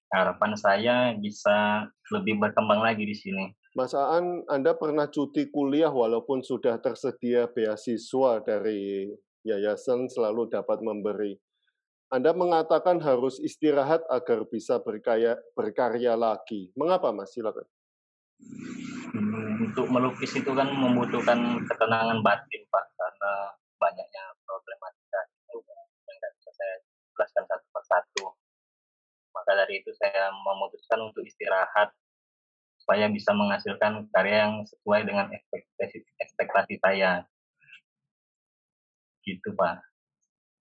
Harapan saya bisa lebih berkembang lagi di sini. Mas Aan, Anda pernah cuti kuliah walaupun sudah tersedia beasiswa dari Yayasan Selalu Dapat Memberi. Anda mengatakan harus istirahat agar bisa berkarya lagi. Mengapa, Mas? Silakan. Untuk melukis itu kan membutuhkan ketenangan batin, Pak, karena banyaknya problematika itu yang nggak bisa saya jelaskan satu persatu. Maka dari itu saya memutuskan untuk istirahat supaya bisa menghasilkan karya yang sesuai dengan ekspektasi saya. Gitu, Pak.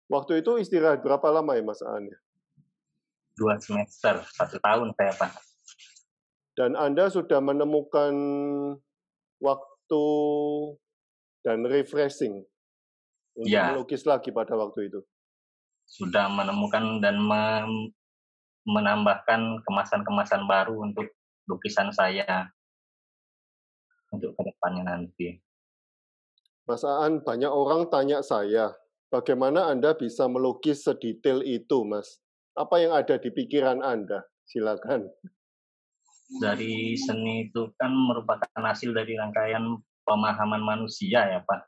Waktu itu istirahat berapa lama ya, Mas Aan? 2 semester, 1 tahun saya, Pak. Dan Anda sudah menemukan waktu dan refreshing untuk melukis lagi pada waktu itu? Sudah menemukan dan menambahkan kemasan-kemasan baru untuk lukisan saya untuk kedepannya nanti. Mas Aan, banyak orang tanya saya, bagaimana Anda bisa melukis sedetail itu, Mas? Apa yang ada di pikiran Anda? Silakan. Dari seni itu kan merupakan hasil dari rangkaian pemahaman manusia ya, Pak.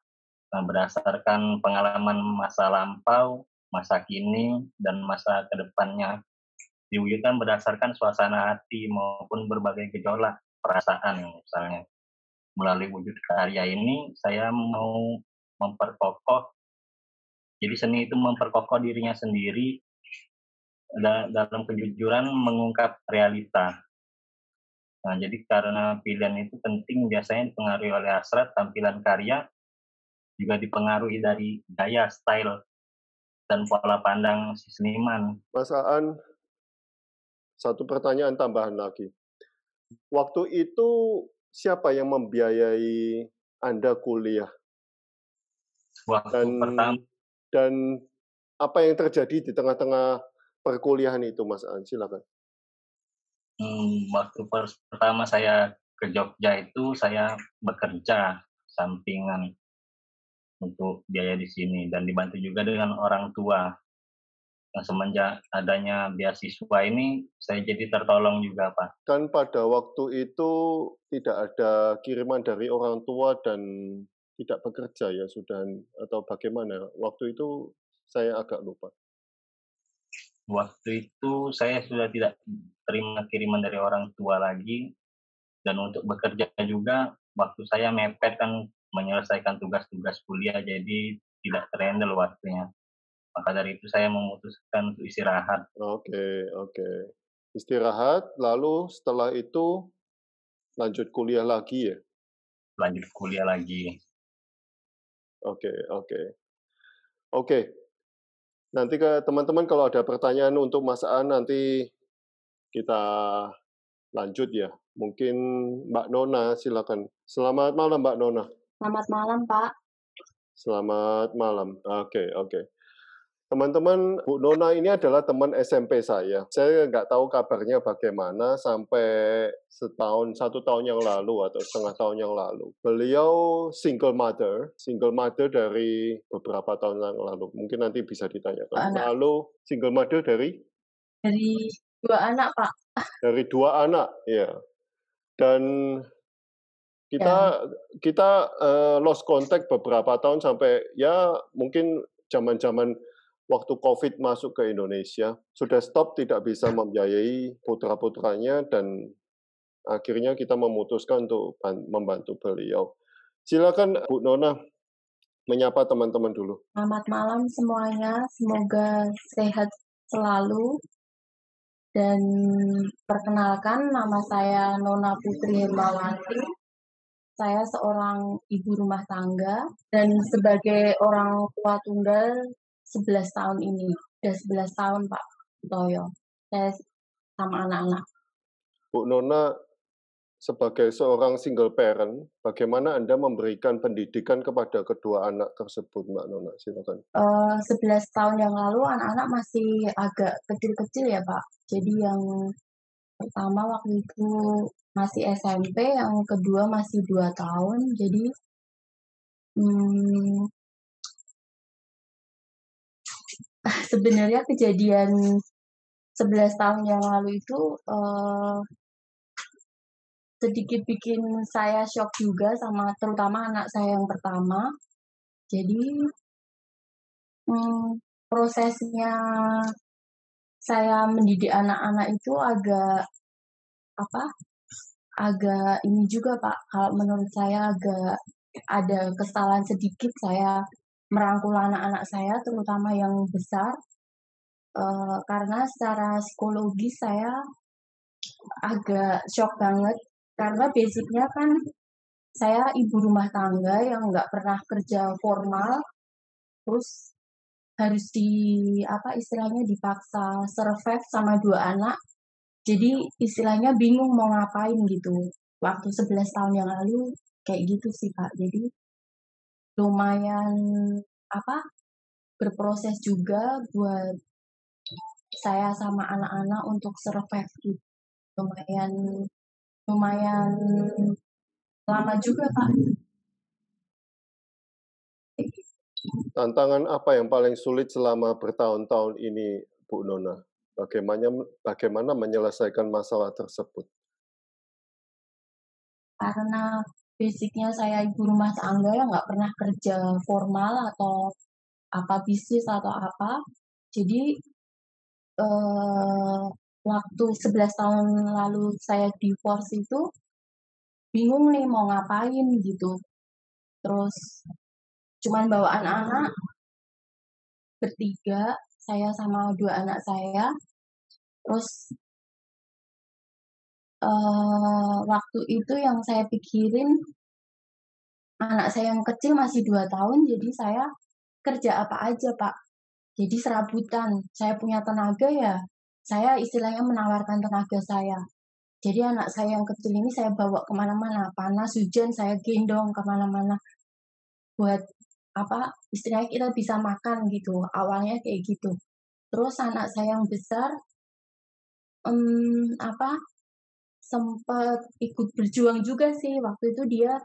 Nah, berdasarkan pengalaman masa lampau, masa kini, dan masa kedepannya. Diwujudkan berdasarkan suasana hati maupun berbagai gejolak perasaan misalnya. Melalui wujud karya ini, saya mau memperkokoh, jadi seni itu memperkokoh dirinya sendiri dalam kejujuran mengungkap realita. Nah, jadi karena pilihan itu penting biasanya dipengaruhi oleh hasrat tampilan karya, juga dipengaruhi dari gaya, style dan pola pandang si seniman. Mas Aan, satu pertanyaan tambahan lagi. Waktu itu siapa yang membiayai Anda kuliah? Waktu pertama Dan apa yang terjadi di tengah-tengah perkuliahan itu, Mas Aan? Silakan. waktu pertama saya ke Jogja itu saya bekerja sampingan untuk biaya di sini dan dibantu juga dengan orang tua. Nah, semenjak adanya beasiswa ini saya jadi tertolong juga, Pak. Kan pada waktu itu tidak ada kiriman dari orang tua dan tidak bekerja ya sudah, atau bagaimana? Waktu itu saya agak lupa. Waktu itu saya sudah tidak terima kiriman dari orang tua lagi, dan untuk bekerja juga waktu saya mepet kan menyelesaikan tugas-tugas kuliah, jadi tidak terhandle waktunya. Maka dari itu saya memutuskan untuk istirahat. Oke. Istirahat, lalu setelah itu lanjut kuliah lagi ya? Lanjut kuliah lagi. Oke. Nanti ke teman-teman kalau ada pertanyaan untuk Mas Aan nanti kita lanjut ya. Mungkin Mbak Nona silakan. Selamat malam Mbak Nona. Selamat malam, Pak. Selamat malam. Oke. Teman-teman, Bu Nona ini adalah teman SMP saya. Saya nggak tahu kabarnya bagaimana sampai 1 tahun yang lalu atau setengah tahun yang lalu. Beliau single mother dari beberapa tahun yang lalu. Mungkin nanti bisa ditanyakan. Lalu single mother dari 2 anak, Pak. Dari 2 anak, ya. Dan kita lost contact beberapa tahun sampai ya mungkin zaman-zaman waktu COVID masuk ke Indonesia, sudah stop tidak bisa membiayai putra-putranya dan akhirnya kita memutuskan untuk membantu beliau. Silakan Bu Nona menyapa teman-teman dulu. Selamat malam semuanya, semoga sehat selalu. Dan perkenalkan, nama saya Nona Putri Hermawati. Saya seorang ibu rumah tangga dan sebagai orang tua tunggal 11 tahun ini. Sudah 11 tahun, Pak Toyo. Saya sama anak-anak. Bu Nona, sebagai seorang single parent, bagaimana Anda memberikan pendidikan kepada kedua anak tersebut, Mbak Nona? Silakan. 11 tahun yang lalu anak-anak masih agak kecil-kecil ya, Pak. Jadi yang pertama waktu itu masih SMP, yang kedua masih 2 tahun. Jadi sebenarnya kejadian 11 tahun yang lalu itu sedikit bikin saya shock juga, sama terutama anak saya yang pertama. Jadi prosesnya saya mendidik anak-anak itu agak ini juga, Pak. Kalau menurut saya agak ada kesalahan sedikit saya merangkul anak-anak saya, terutama yang besar, karena secara psikologis saya agak shock banget. Karena basicnya kan saya ibu rumah tangga yang nggak pernah kerja formal, terus harus istilahnya dipaksa survive sama 2 anak. Jadi istilahnya bingung mau ngapain gitu. Waktu 11 tahun yang lalu kayak gitu sih, Pak. Jadi lumayan berproses juga buat saya sama anak-anak untuk survive gitu. Lumayan lama juga, Pak. Tantangan apa yang paling sulit selama bertahun-tahun ini, Bu Nona? Bagaimana menyelesaikan masalah tersebut? Karena basicnya saya ibu rumah tangga yang nggak pernah kerja formal atau bisnis atau apa. Jadi waktu 11 tahun lalu saya divorce itu bingung nih mau ngapain gitu. Terus cuman bawa anak-anak bertiga, saya sama 2 anak saya. Terus waktu itu yang saya pikirin, anak saya yang kecil masih 2 tahun, jadi saya kerja apa aja, Pak. Jadi serabutan. Saya punya tenaga ya, saya istilahnya menawarkan tenaga saya. Jadi anak saya yang kecil ini saya bawa kemana-mana, panas, hujan, saya gendong kemana-mana. Buat apa, istilahnya kita bisa makan gitu, awalnya kayak gitu. Terus anak saya yang besar, apa, sempat ikut berjuang juga sih. Waktu itu dia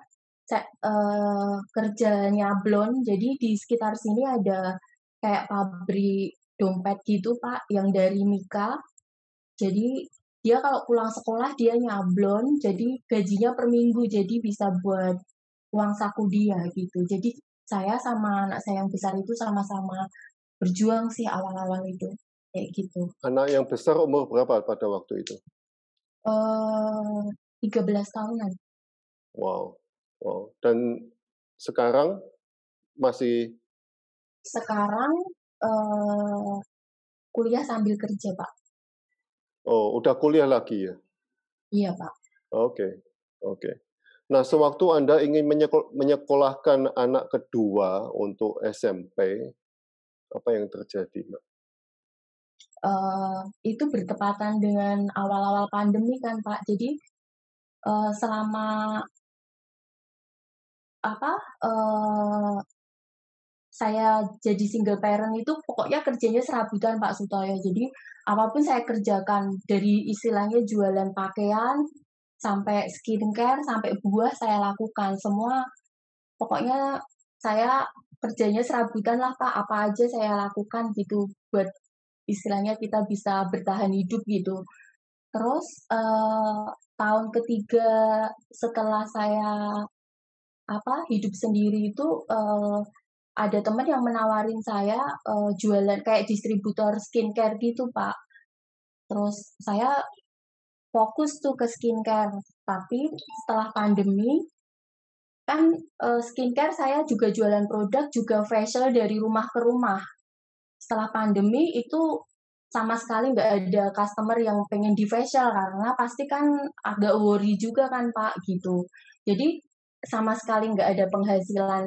kerja nyablon, jadi di sekitar sini ada kayak pabrik dompet gitu Pak, yang dari Mika. Jadi dia kalau pulang sekolah dia nyablon, jadi gajinya per minggu, jadi bisa buat uang saku dia gitu. Jadi saya sama anak saya yang besar itu sama-sama berjuang sih awal-awal itu, kayak gitu. Anak yang besar umur berapa pada waktu itu? 13 tahunan. Wow, wow. Dan sekarang masih Sekarang kuliah sambil kerja Pak. udah kuliah lagi ya? Iya Pak. Oke, oke. Nah, sewaktu Anda ingin menyekolahkan anak kedua untuk SMP, apa yang terjadi, Mbak? Itu bertepatan dengan awal-awal pandemi kan Pak. Jadi selama apa saya jadi single parent itu pokoknya kerjanya serabutan Pak Sutoyo. Jadi apapun saya kerjakan, dari istilahnya jualan pakaian sampai skincare sampai buah saya lakukan semua. Pokoknya saya kerjanya serabutan lah Pak. Apa aja saya lakukan gitu buat istilahnya kita bisa bertahan hidup gitu. Terus tahun ketiga setelah saya hidup sendiri itu ada teman yang menawarin saya jualan kayak distributor skincare gitu Pak. Terus saya fokus tuh ke skincare. Tapi setelah pandemi kan skincare saya juga jualan produk juga facial dari rumah ke rumah. Setelah pandemi itu sama sekali nggak ada customer yang pengen di facial karena pasti kan agak worry juga kan Pak gitu. Jadi sama sekali nggak ada penghasilan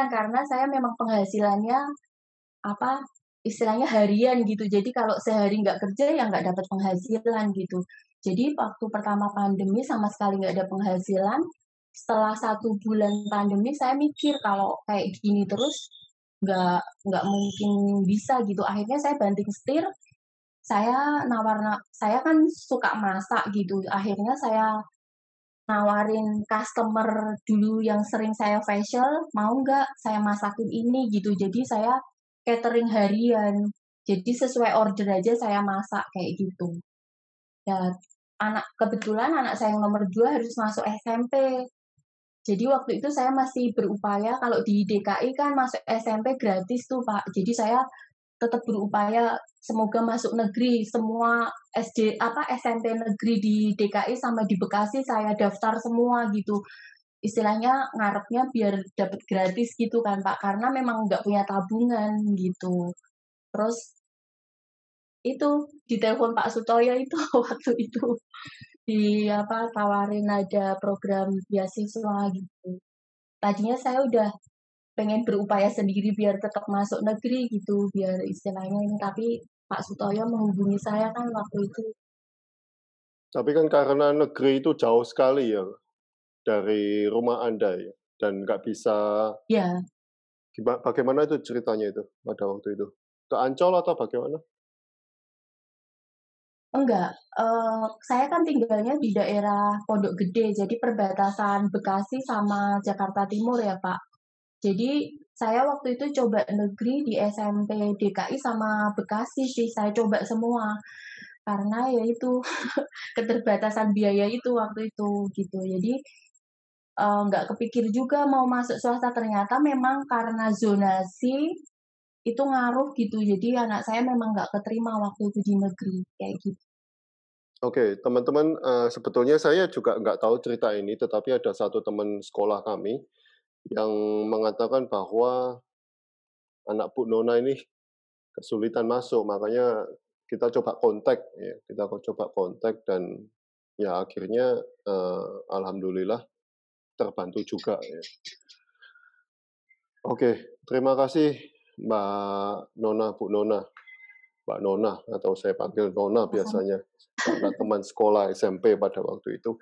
karena saya memang penghasilannya istilahnya harian gitu. Jadi kalau sehari nggak kerja ya nggak dapat penghasilan gitu. Jadi waktu pertama pandemi sama sekali nggak ada penghasilan. Setelah 1 bulan pandemi saya mikir kalau kayak gini terus nggak mungkin bisa gitu. Akhirnya saya banting setir, saya kan suka masak gitu. Akhirnya saya nawarin customer dulu yang sering saya facial, mau nggak saya masakin ini gitu. Jadi saya catering harian. Jadi sesuai order aja saya masak kayak gitu. Dan kebetulan anak saya yang nomor 2 harus masuk SMP. Jadi waktu itu saya masih berupaya, kalau di DKI kan masuk SMP gratis tuh Pak. Jadi saya tetap berupaya semoga masuk negeri. Semua SMP negeri di DKI sama di Bekasi saya daftar semua gitu. Istilahnya ngarepnya biar dapat gratis gitu kan Pak, karena memang nggak punya tabungan gitu. Terus itu ditelepon Pak Sutoyo itu waktu itu tawarin ada program beasiswa gitu. Tadinya saya udah pengen berupaya sendiri biar tetap masuk negeri gitu, biar istilahnya ini, tapi Pak Sutoyo menghubungi saya kan waktu itu. Tapi kan karena negeri itu jauh sekali ya dari rumah Anda ya, dan nggak bisa. Ya, Bagaimana itu ceritanya itu pada waktu itu? Ke Ancol atau bagaimana? enggak, saya kan tinggalnya di daerah Pondok Gede, jadi perbatasan Bekasi sama Jakarta Timur ya Pak. Jadi saya waktu itu coba negeri di SMP DKI sama Bekasi sih, saya coba semua. Karena ya itu keterbatasan biaya itu waktu itu gitu. Jadi nggak kepikir juga mau masuk swasta, ternyata memang karena zonasi itu ngaruh gitu. Jadi anak saya memang nggak keterima waktu itu di negeri kayak gitu. Oke, teman-teman, sebetulnya saya juga nggak tahu cerita ini, tetapi ada satu teman sekolah kami yang mengatakan bahwa anak Bu Nona ini kesulitan masuk, makanya kita coba kontak ya, dan ya akhirnya, alhamdulillah terbantu juga ya. Oke, terima kasih Mbak Nona, Bu Nona, Mbak Nona, atau saya panggil Nona biasanya, karena teman sekolah SMP pada waktu itu.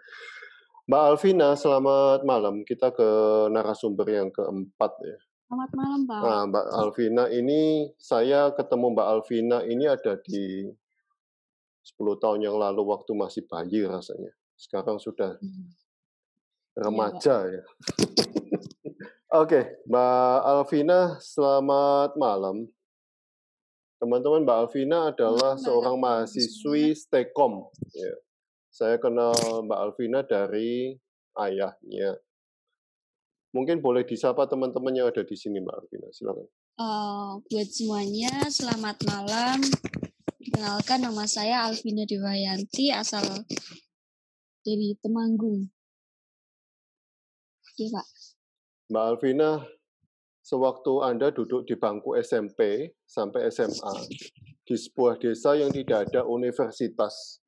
Mbak Alvina, selamat malam. Kita ke narasumber yang keempat ya. Selamat malam, Pak. Nah, Mbak Alvina ini, saya ketemu Mbak Alvina ini ada di 10 tahun yang lalu waktu masih bayi rasanya. Sekarang sudah remaja ya. Oke, Mbak Alvina, selamat malam. Teman-teman, Mbak Alvina adalah seorang mahasiswi STEKOM. Ya. Saya kenal Mbak Alvina dari ayahnya. Mungkin boleh disapa teman-teman yang ada di sini, Mbak Alvina. Silakan. Buat semuanya, selamat malam. Kenalkan, nama saya Alvina Dewayanti, asal dari Temanggung. Iya, Pak. Mbak Alvina, sewaktu Anda duduk di bangku SMP sampai SMA, di sebuah desa yang tidak ada universitas,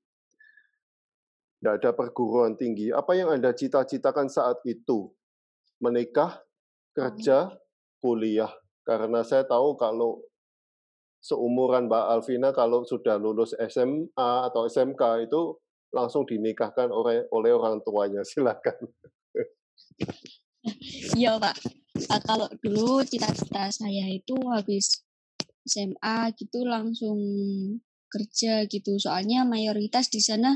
tidak ada perguruan tinggi, apa yang Anda cita-citakan saat itu? Menikah, kerja, kuliah. Karena saya tahu kalau seumuran Mbak Alvina, kalau sudah lulus SMA atau SMK itu langsung dinikahkan oleh orang tuanya. Silakan. Iya, Pak. Kalau dulu cita-cita saya itu habis SMA gitu langsung kerja gitu. Soalnya mayoritas di sana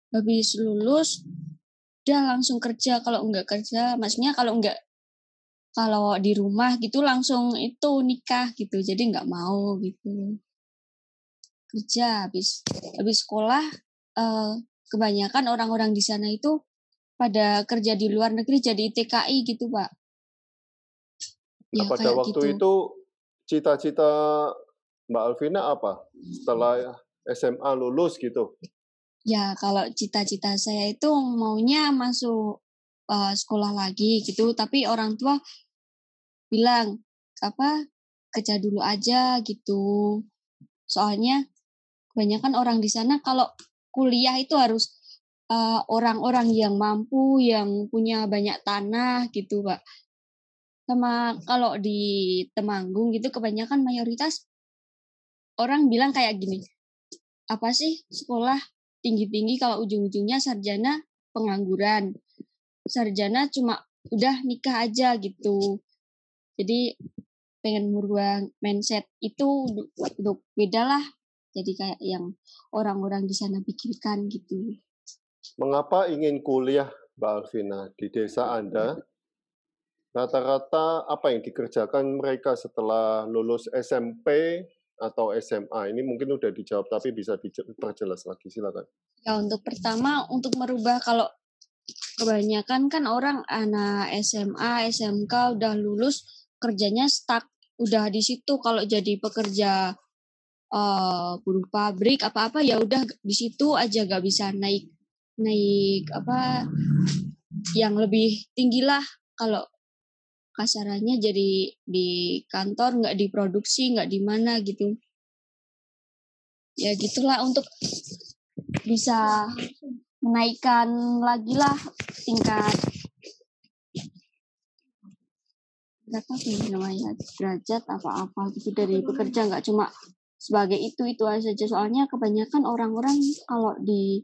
habis lulus udah langsung kerja. Kalau enggak kerja, maksudnya kalau di rumah gitu langsung itu nikah gitu. Jadi enggak mau gitu. Kerja habis sekolah, kebanyakan orang-orang di sana itu pada kerja di luar negeri jadi TKI gitu, Pak. Ya, pada waktu itu cita-cita Mbak Alvina apa? Setelah SMA lulus gitu? Ya, kalau cita-cita saya itu maunya masuk sekolah lagi gitu, tapi orang tua bilang kerja dulu aja gitu. Soalnya kebanyakan orang di sana kalau kuliah itu harus orang-orang yang mampu, yang punya banyak tanah gitu, Pak. Sama kalau di Temanggung gitu kebanyakan mayoritas orang bilang kayak gini, apa sih sekolah tinggi-tinggi kalau ujung-ujungnya sarjana pengangguran. Sarjana cuma udah nikah aja gitu. Jadi pengen merubah mindset itu untuk beda lah. Jadi kayak yang orang-orang di sana pikirkan gitu. Mengapa ingin kuliah, Mbak Alvina, di desa Anda? Rata-rata apa yang dikerjakan mereka setelah lulus SMP atau SMA? Ini mungkin udah dijawab, tapi bisa diperjelas lagi, silakan. Ya, untuk pertama, untuk merubah kalau kebanyakan kan orang anak SMA, SMK udah lulus, kerjanya stuck, udah di situ. Kalau jadi pekerja buruh pabrik apa-apa ya udah di situ aja, gak bisa naik yang lebih tinggi lah. Kalau kasarannya jadi di kantor, nggak diproduksi, nggak di mana gitu. Ya gitulah, untuk bisa menaikkan lagi lah tingkat derajat apa-apa gitu dari pekerja, nggak cuma sebagai itu aja. Soalnya kebanyakan orang-orang kalau di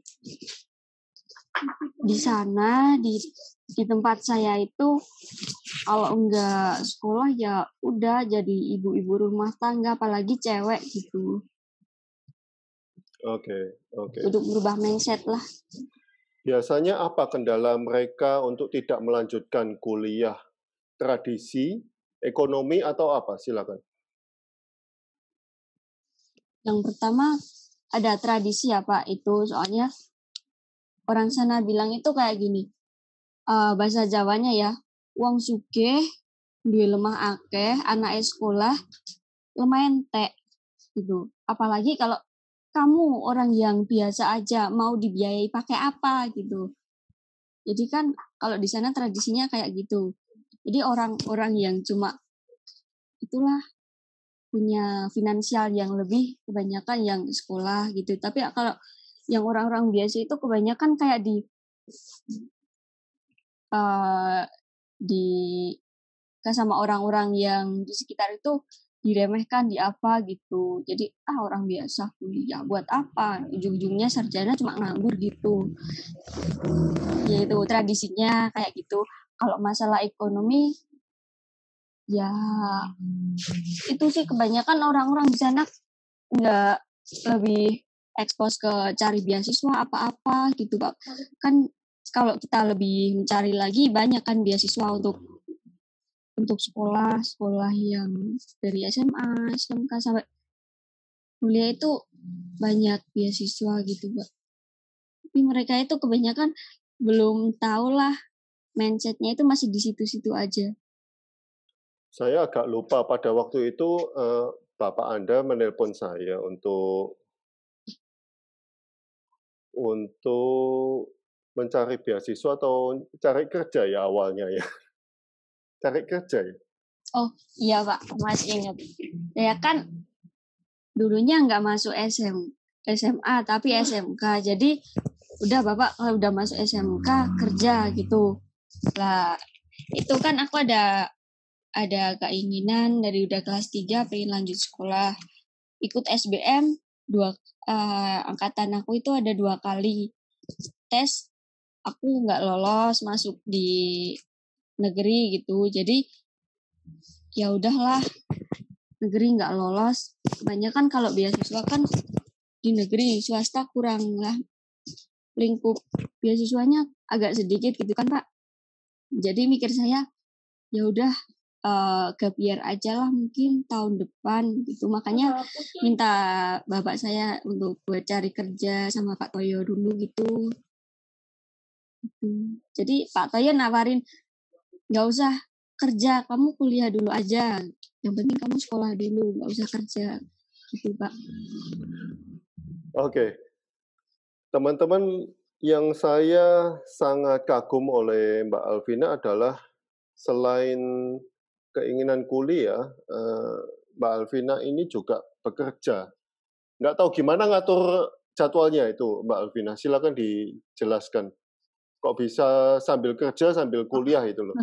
sana di tempat saya itu kalau enggak sekolah ya udah jadi ibu-ibu rumah tangga, apalagi cewek gitu. Oke. Untuk merubah mindset lah. Biasanya apa kendala mereka untuk tidak melanjutkan kuliah? Tradisi, ekonomi, atau apa? Silakan. Yang pertama ada tradisi ya, Pak. Itu soalnya orang sana bilang itu kayak gini. Bahasa Jawanya ya, wong sugih duwe lemah akeh, anak sekolah lemah entek gitu. Apalagi kalau kamu orang yang biasa aja mau dibiayai pakai apa gitu. Jadi kan kalau di sana tradisinya kayak gitu. Jadi orang-orang yang cuma itulah punya finansial yang lebih, kebanyakan yang sekolah gitu. Tapi kalau yang orang-orang biasa itu kebanyakan kayak sama orang-orang yang di sekitar itu diremehkan di apa gitu. Jadi orang biasa kuliah buat apa? Ujung-ujungnya sarjana cuma nganggur gitu. Ya itu tradisinya kayak gitu. Kalau masalah ekonomi ya itu sih kebanyakan orang-orang di sana nggak lebih ekspos ke cari beasiswa apa-apa gitu Pak. Kan kalau kita lebih mencari lagi banyak kan beasiswa untuk sekolah yang dari SMA, SMK sampai kuliah itu banyak beasiswa gitu, Mbak. Tapi mereka itu kebanyakan belum tahu lah mindsetnya itu masih di situ-situ aja. Saya agak lupa pada waktu itu Bapak Anda menelpon saya untuk mencari beasiswa atau cari kerja ya awalnya ya. Cari kerja ya. Oh iya Pak, masih ingat. Ya kan dulunya nggak masuk SMA tapi SMK. Jadi udah Bapak kalau udah masuk SMK kerja gitu. Lah itu kan aku ada keinginan dari udah kelas 3 pengen lanjut sekolah. Ikut SBM angkatan aku itu ada 2 kali tes, aku nggak lolos masuk di negeri gitu. Jadi ya udahlah, negeri nggak lolos. Kebanyakan kalau beasiswa kan di negeri, swasta kurang lah, lingkup beasiswanya agak sedikit gitu kan Pak. Jadi mikir saya ya udah gap year aja lah mungkin tahun depan gitu. Makanya minta bapak saya untuk buat cari kerja sama Pak Toyo dulu gitu. Jadi Pak Toyo nawarin nggak usah kerja, kamu kuliah dulu aja. Yang penting kamu sekolah dulu, nggak usah kerja gitu Pak. Oke. Teman-teman, yang saya sangat kagum oleh Mbak Alvina adalah selain keinginan kuliah, Mbak Alvina ini juga bekerja. Nggak tahu gimana ngatur jadwalnya itu, Mbak Alvina. Silakan dijelaskan. Kok bisa sambil kerja, sambil kuliah itu loh.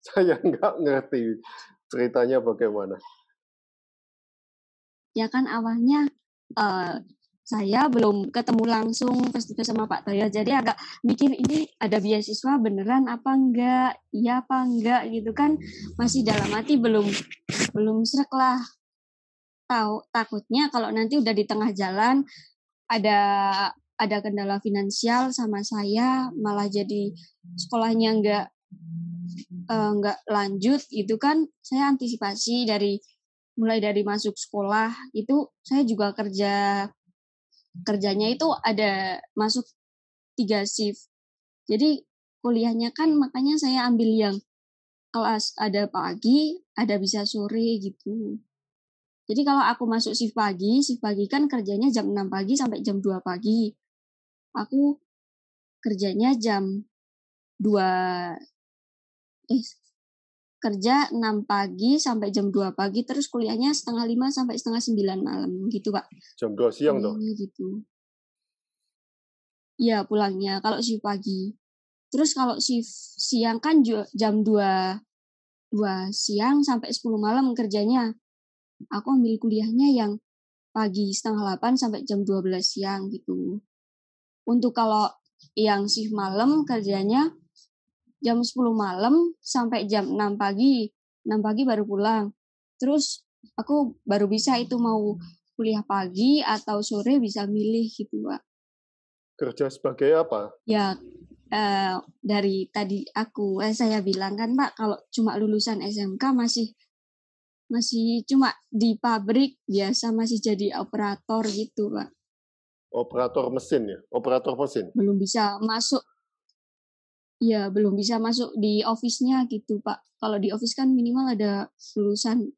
Saya nggak ngerti ceritanya bagaimana. Ya kan awalnya saya belum ketemu langsung face-to-face sama Pak Toyo, jadi agak mikir ini ada beasiswa beneran apa enggak, iya apa enggak gitu kan, masih dalam hati belum srek lah. Takutnya kalau nanti udah di tengah jalan ada kendala finansial sama saya, malah jadi sekolahnya enggak lanjut gitu kan. Saya antisipasi mulai dari masuk sekolah itu saya juga kerjanya itu ada masuk 3 shift. Jadi kuliahnya kan makanya saya ambil yang kelas ada pagi, ada bisa sore gitu. Jadi kalau aku masuk shift pagi kan kerjanya jam 6 pagi sampai jam 2 pagi. Aku kerjanya jam 2 kerja 6 pagi sampai jam 2 pagi, terus kuliahnya 8:30 sampai 8:30 malam gitu, Pak. Jam 2 siang dong? Gitu. Iya, pulangnya kalau shift pagi. Terus kalau shift siang kan jam 2 siang sampai 10 malam kerjanya. Aku ambil kuliahnya yang pagi 7:30 sampai jam 12 siang gitu. Untuk kalau yang shift malam kerjanya jam 10 malam sampai jam 6 pagi. 6 pagi baru pulang. Terus aku baru bisa itu mau kuliah pagi atau sore bisa milih gitu, Pak. Kerja sebagai apa? Ya, dari tadi saya bilang kan Pak, kalau cuma lulusan SMK masih cuma di pabrik biasa, masih jadi operator gitu Pak. Operator mesin ya? Operator mesin? Belum bisa masuk. Ya, belum bisa masuk di office-nya gitu Pak. Kalau di office kan minimal ada lulusan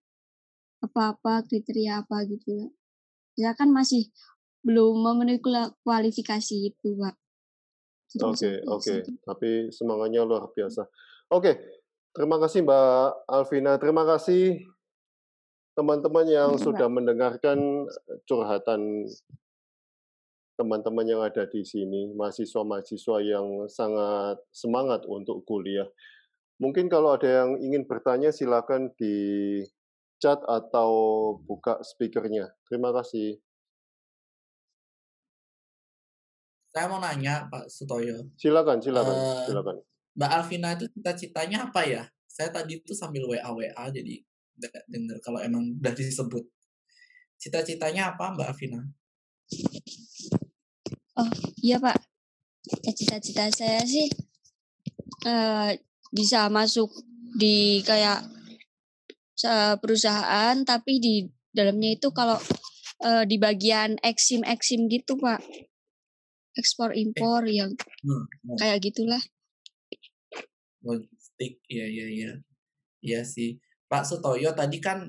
apa-apa, kriteria apa gitu. Ya kan masih belum memenuhi kualifikasi itu Pak. Oke. Tapi semangatnya luar biasa. Oke, terima kasih Mbak Alvina. Terima kasih teman-teman yang sudah mendengarkan curhatan teman-teman yang ada di sini, mahasiswa-mahasiswa yang sangat semangat untuk kuliah. Mungkin kalau ada yang ingin bertanya, silakan chat atau buka speakernya. Terima kasih. Saya mau nanya Pak Sutoyo. Silakan. Mbak Alvina itu cita-citanya apa ya? Saya tadi itu sambil WA jadi nggak dengar kalau emang udah disebut. Cita-citanya apa Mbak Alvina? Oh iya Pak, cita-cita saya sih bisa masuk di kayak perusahaan, tapi di dalamnya itu kalau di bagian eksim gitu Pak, ekspor impor yang kayak gitulah. Logistik, iya sih. Pak Sutoyo tadi kan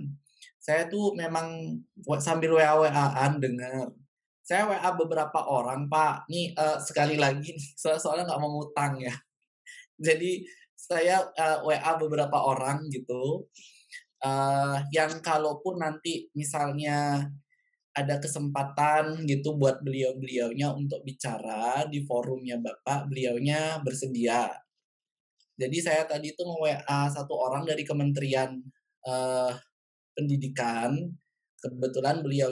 saya tuh memang sambil WA-WA-an dengar. Saya WA beberapa orang Pak. Nih sekali lagi soalnya nggak mau ngutang ya. Jadi saya WA beberapa orang gitu. Yang kalaupun nanti misalnya ada kesempatan gitu buat beliau-beliaunya untuk bicara di forumnya Bapak, beliaunya bersedia. Jadi saya tadi itu nge-WA satu orang dari Kementerian Pendidikan. Kebetulan beliau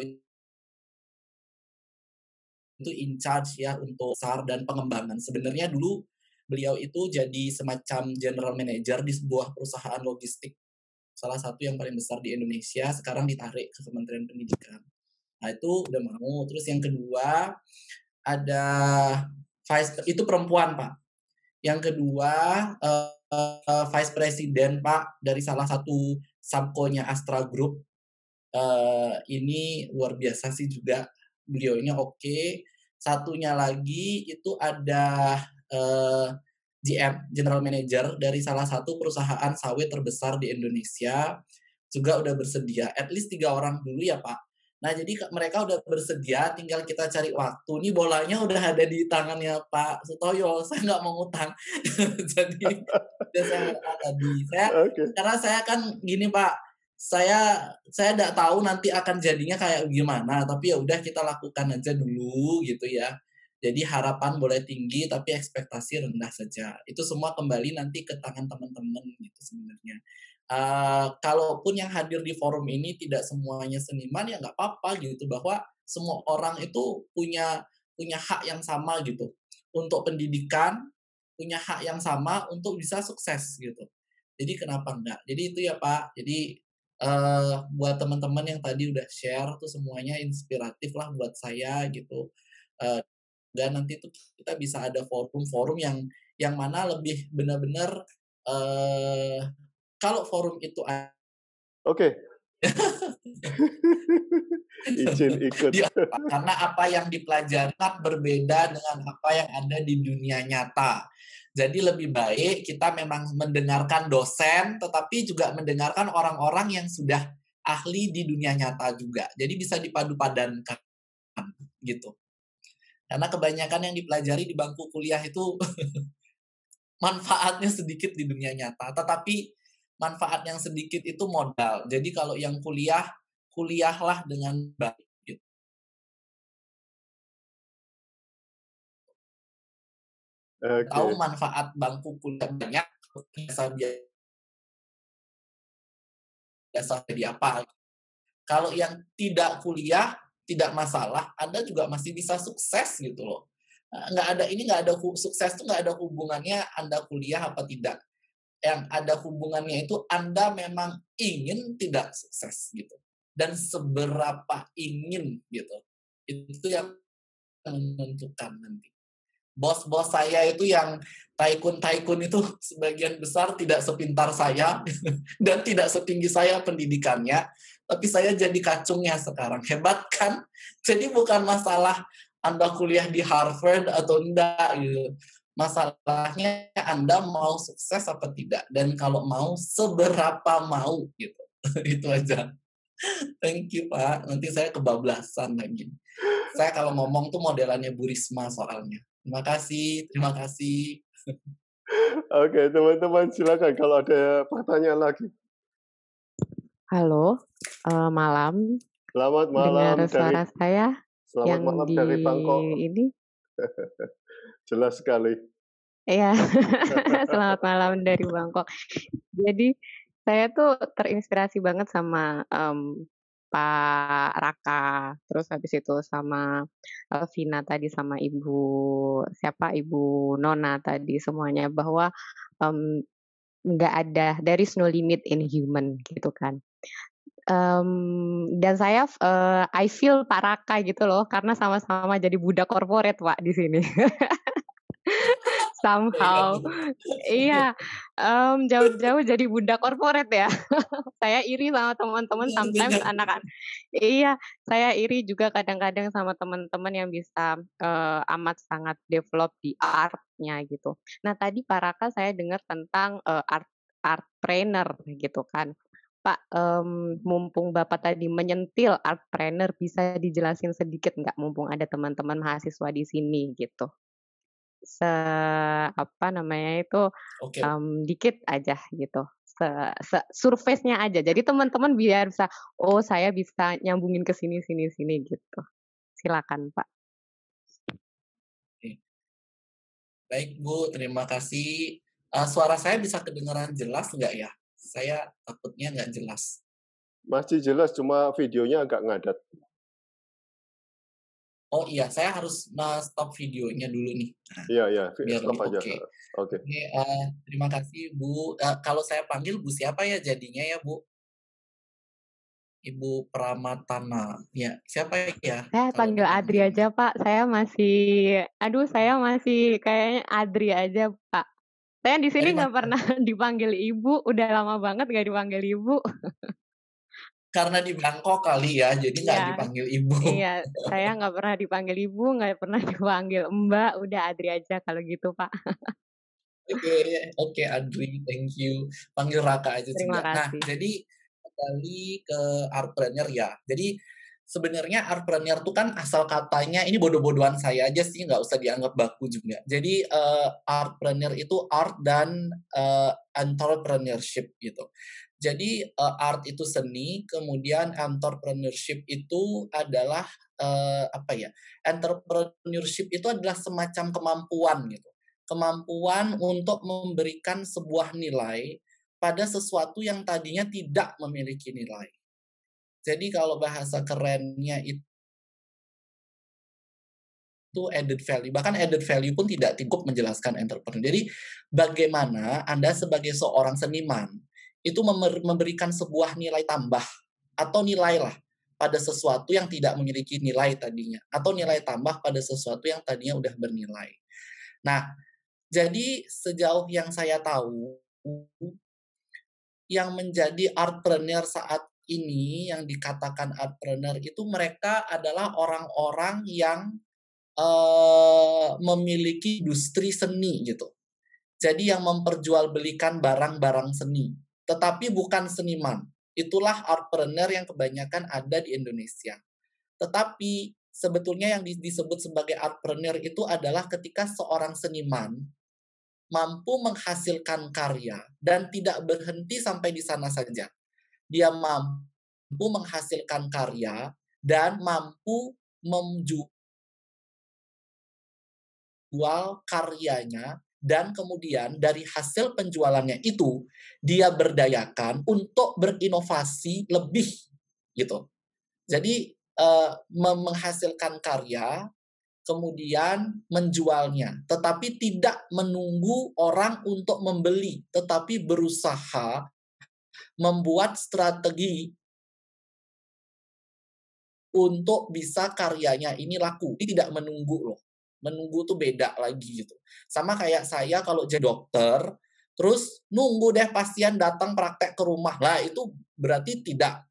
itu in charge ya untuk SAR dan pengembangan. Sebenarnya dulu beliau itu jadi semacam general manager di sebuah perusahaan logistik, salah satu yang paling besar di Indonesia, sekarang ditarik ke Kementerian Pendidikan. Nah itu udah mau. Terus yang kedua ada itu perempuan Pak. Yang kedua Vice President Pak dari salah satu subco-nya Astra Group. Ini luar biasa sih juga, beliaunya oke. Satunya lagi itu ada GM, General Manager dari salah satu perusahaan sawit terbesar di Indonesia, juga udah bersedia. At least 3 orang dulu ya Pak. Nah jadi mereka udah bersedia, tinggal kita cari waktu. Ini bolanya udah ada di tangannya Pak Sutoyo, saya nggak mau ngutang. Jadi saya tadi, karena saya kan gini Pak, saya tidak tahu nanti akan jadinya kayak gimana, tapi ya udah kita lakukan aja dulu gitu ya. Jadi harapan boleh tinggi tapi ekspektasi rendah saja. Itu semua kembali nanti ke tangan teman-teman gitu sebenarnya. Kalaupun yang hadir di forum ini tidak semuanya seniman ya nggak apa-apa gitu, bahwa semua orang itu punya hak yang sama gitu untuk pendidikan, punya hak yang sama untuk bisa sukses gitu. Jadi kenapa enggak? Jadi itu ya Pak. Jadi buat teman-teman yang tadi udah share tuh semuanya inspiratif lah buat saya gitu. Dan nanti tuh kita bisa ada forum-forum yang mana lebih benar-benar kalau forum itu Oke. Izin ikut. Karena apa yang dipelajari berbeda dengan apa yang ada di dunia nyata. Jadi lebih baik kita memang mendengarkan dosen, tetapi juga mendengarkan orang-orang yang sudah ahli di dunia nyata juga. Jadi bisa dipadu-padankan gitu. Karena kebanyakan yang dipelajari di bangku kuliah itu manfaatnya sedikit di dunia nyata, tetapi manfaat yang sedikit itu modal. Jadi kalau yang kuliahlah dengan baik. Gitu. Okay. Tahu manfaat bangku kuliah banyak, biasa jadi apa. Kalau yang tidak kuliah, tidak masalah, Anda juga masih bisa sukses gitu loh. Nggak ada sukses tuh nggak ada hubungannya Anda kuliah apa tidak. Yang ada hubungannya itu Anda memang ingin tidak sukses gitu. Dan seberapa ingin gitu. Itu yang menentukan nanti. Bos-bos saya itu yang tycoon itu sebagian besar tidak sepintar saya dan tidak setinggi saya pendidikannya, tapi saya jadi kacungnya sekarang. Hebat kan? Jadi bukan masalah Anda kuliah di Harvard atau enggak gitu. Masalahnya Anda mau sukses apa tidak, dan kalau mau seberapa mau gitu. Itu aja. Thank you Pak. Nanti saya kebablasan lagi. Saya kalau ngomong tuh modelannya Bu Risma soalnya. Terima kasih. Oke, teman-teman silakan kalau ada pertanyaan lagi. Halo, malam. Selamat malam. Dengar suara saya selamat yang malam dari Bangkok. Ini. Jelas sekali. Iya, selamat malam dari Bangkok. Jadi Saya tuh terinspirasi banget sama, Pak Raka, terus habis itu sama, Vina tadi, sama Ibu siapa, Ibu Nona tadi, semuanya bahwa, mmm, nggak ada there is no limit in human gitu kan. Dan saya, I feel Pak Raka gitu loh, karena sama-sama jadi budak korporat, Pak, di sini. Iya Somehow. tuh. Iya, jauh-jauh jadi budak korporat ya. Saya iri sama teman-teman Benar sometimes benar. iya, saya iri juga kadang-kadang sama teman-teman yang bisa, amat sangat develop di art-nya gitu. Nah tadi Pak Raka saya dengar tentang, artpreneur gitu kan. Pak, mumpung Bapak tadi menyentil artpreneur bisa dijelasin sedikit nggak mumpung ada teman-teman mahasiswa di sini gitu? Apa namanya itu, Oke. dikit aja gitu, surface-nya aja. Jadi teman-teman biar bisa, "Oh saya bisa nyambungin ke sini sini sini," gitu. Silakan Pak. Oke. Baik Bu, terima kasih. Suara saya bisa kedengaran jelas nggak ya? Saya takutnya nggak jelas. Masih jelas, cuma videonya agak ngadat. Oh iya, saya harus stop videonya dulu nih. Nah, Iya iya, biar stop lebih aja, oke. oke. Oke, terima kasih Bu. Kalau saya panggil Bu siapa ya jadinya ya Bu? Ibu Pramatana. Ya, siapa ya Saya kalau panggil Adri dipanggilnya? aja Pak, saya masih kayaknya Adri aja Pak. Saya di Oh, sini nggak dipanggil. pernah dipanggil Ibu, udah lama banget nggak dipanggil Ibu. Karena di Bangkok kali ya, jadi nggak Iya. dipanggil Ibu. Iya, saya nggak pernah dipanggil Ibu, nggak pernah dipanggil Mbak, udah Adri aja kalau gitu, Pak. Oke, oke Adri, thank you. Panggil Raka aja Terima juga. Nah, kasih. jadi kembali ke artpreneur ya. Jadi sebenarnya artpreneur itu kan asal katanya ini bodoh-bodohan saya aja sih, nggak usah dianggap baku juga. Jadi artpreneur itu art dan entrepreneurship gitu. Jadi art itu seni, kemudian entrepreneurship itu adalah apa ya? Entrepreneurship itu adalah semacam kemampuan gitu, kemampuan untuk memberikan sebuah nilai pada sesuatu yang tadinya tidak memiliki nilai. Jadi kalau bahasa kerennya itu added value. Bahkan added value pun tidak cukup menjelaskan entrepreneur. Jadi bagaimana Anda sebagai seorang seniman itu memberikan sebuah nilai tambah atau nilai lah pada sesuatu yang tidak memiliki nilai tadinya, atau nilai tambah pada sesuatu yang tadinya udah bernilai. Nah, jadi sejauh yang saya tahu, yang menjadi artpreneur saat ini, yang dikatakan artpreneur itu mereka adalah orang-orang yang memiliki industri seni gitu. Jadi yang memperjualbelikan barang-barang seni, tetapi bukan seniman. Itulah artpreneur yang kebanyakan ada di Indonesia. Tetapi sebetulnya yang disebut sebagai artpreneur itu adalah ketika seorang seniman mampu menghasilkan karya dan tidak berhenti sampai di sana saja. Dia mampu menghasilkan karya dan mampu menjual karyanya, dan kemudian dari hasil penjualannya itu dia berdayakan untuk berinovasi lebih gitu. Jadi menghasilkan karya kemudian menjualnya, tetapi tidak menunggu orang untuk membeli, tetapi berusaha membuat strategi untuk bisa karyanya ini laku. Ini tidak menunggu loh. Menunggu tuh beda lagi gitu. Sama kayak saya kalau jadi dokter, terus nunggu deh pasien datang praktek ke rumah. Lah itu berarti tidak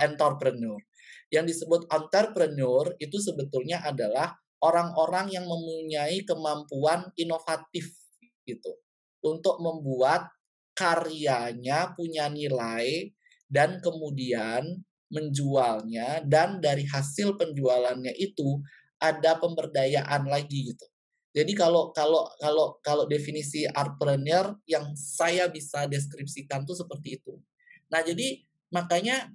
entrepreneur. Yang disebut entrepreneur itu sebetulnya adalah orang-orang yang mempunyai kemampuan inovatif gitu untuk membuat karyanya punya nilai dan kemudian menjualnya, dan dari hasil penjualannya itu ada pemberdayaan lagi gitu. Jadi kalau definisi artpreneur yang saya bisa deskripsikan tuh seperti itu. Nah, jadi makanya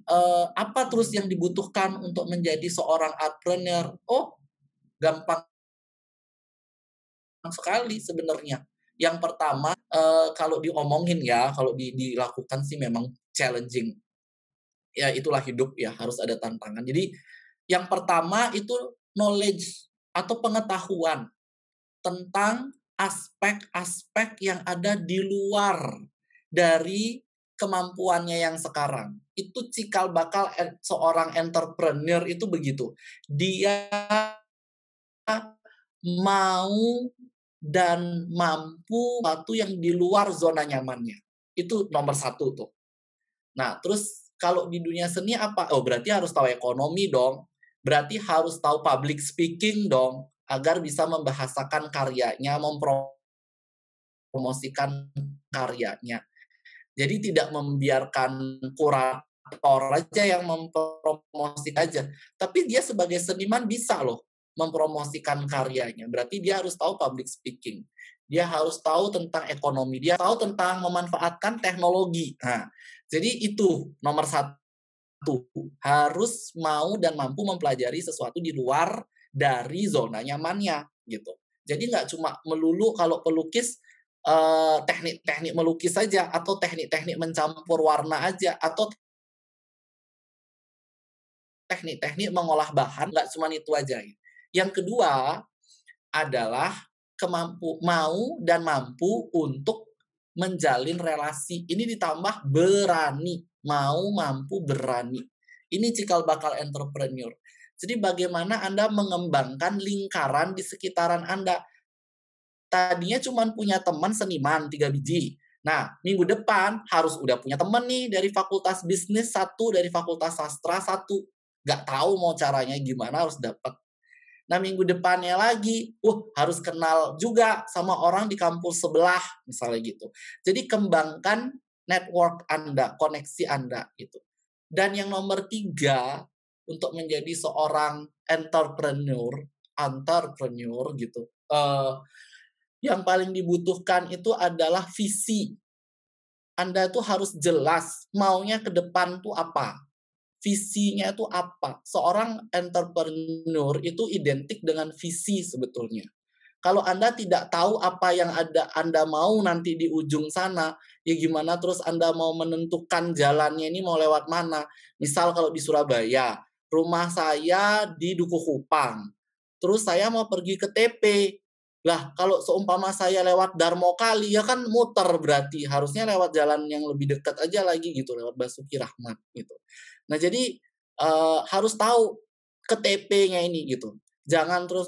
apa terus yang dibutuhkan untuk menjadi seorang artpreneur? Oh, gampang sekali sebenarnya. Yang pertama, kalau diomongin ya, kalau dilakukan sih memang challenging. Ya itulah hidup ya, harus ada tantangan. Jadi yang pertama itu knowledge atau pengetahuan tentang aspek-aspek yang ada di luar dari kemampuannya yang sekarang. Itu cikal bakal seorang entrepreneur itu begitu. Dia mau dan mampu sesuatu yang di luar zona nyamannya. Itu nomor satu tuh. Nah, terus kalau di dunia seni apa? Oh, berarti harus tahu ekonomi dong. Berarti harus tahu public speaking dong, agar bisa membahasakan karyanya, mempromosikan karyanya. Jadi tidak membiarkan kurator aja yang mempromosikan aja. Tapi dia sebagai seniman bisa loh mempromosikan karyanya. Berarti dia harus tahu public speaking. Dia harus tahu tentang ekonomi. Dia tahu tentang memanfaatkan teknologi. Nah, jadi itu nomor satu. Harus mau dan mampu mempelajari sesuatu di luar dari zona nyamannya gitu. Jadi nggak cuma melulu kalau pelukis teknik-teknik melukis saja, atau teknik-teknik mencampur warna aja, atau teknik-teknik mengolah bahan, nggak cuma itu aja. Yang kedua adalah mau dan mampu untuk menjalin relasi. Ini ditambah berani, mau, mampu, berani. Ini cikal bakal entrepreneur. Jadi bagaimana Anda mengembangkan lingkaran di sekitaran Anda. Tadinya cuma punya teman seniman 3 biji. Nah, minggu depan harus udah punya teman nih dari fakultas bisnis 1, dari fakultas sastra 1. Nggak tahu mau caranya gimana, harus dapat. Nah, minggu depannya lagi, harus kenal juga sama orang di kampus sebelah, misalnya gitu. Jadi kembangkan network Anda, koneksi Anda gitu. Dan yang nomor 3, untuk menjadi seorang entrepreneur gitu. Yang paling dibutuhkan itu adalah visi. Anda tuh harus jelas maunya ke depan tuh apa. Visinya itu apa? Seorang entrepreneur itu identik dengan visi sebetulnya. Kalau Anda tidak tahu apa yang Anda mau nanti di ujung sana, ya gimana terus Anda mau menentukan jalannya ini mau lewat mana? Misal kalau di Surabaya, rumah saya di Dukuh Kupang. Terus saya mau pergi ke TP. Lah, kalau seumpama saya lewat Darmo Kali, ya kan muter berarti. Harusnya lewat jalan yang lebih dekat aja lagi gitu, lewat Basuki Rahmat gitu. Nah, jadi harus tahu ke TP-nya ini gitu. Jangan terus,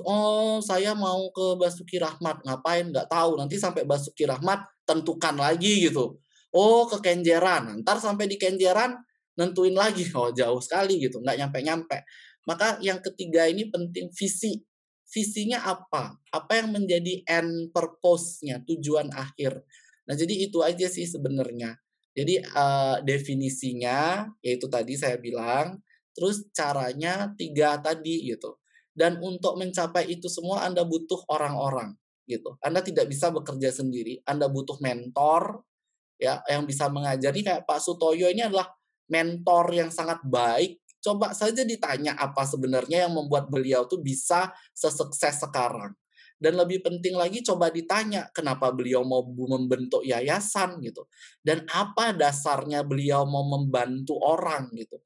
saya mau ke Basuki Rahmat, ngapain? Nggak tahu, nanti sampai Basuki Rahmat, tentukan lagi gitu. Oh, ke Kenjeran, ntar sampai di Kenjeran, nentuin lagi, jauh sekali gitu, nggak nyampe-nyampe. Maka yang ketiga ini penting, visi. Visinya apa? Apa yang menjadi end purpose-nya, tujuan akhir. Nah, jadi itu aja sih sebenarnya. Jadi definisinya, yaitu tadi saya bilang, terus caranya 3 tadi gitu. Dan untuk mencapai itu semua Anda butuh orang-orang gitu. Anda tidak bisa bekerja sendiri, Anda butuh mentor ya yang bisa mengajari. Kayak Pak Sutoyo ini adalah mentor yang sangat baik. Coba saja ditanya apa sebenarnya yang membuat beliau tuh bisa sesukses sekarang. Dan lebih penting lagi coba ditanya kenapa beliau mau membentuk yayasan gitu. Dan apa dasarnya beliau mau membantu orang gitu.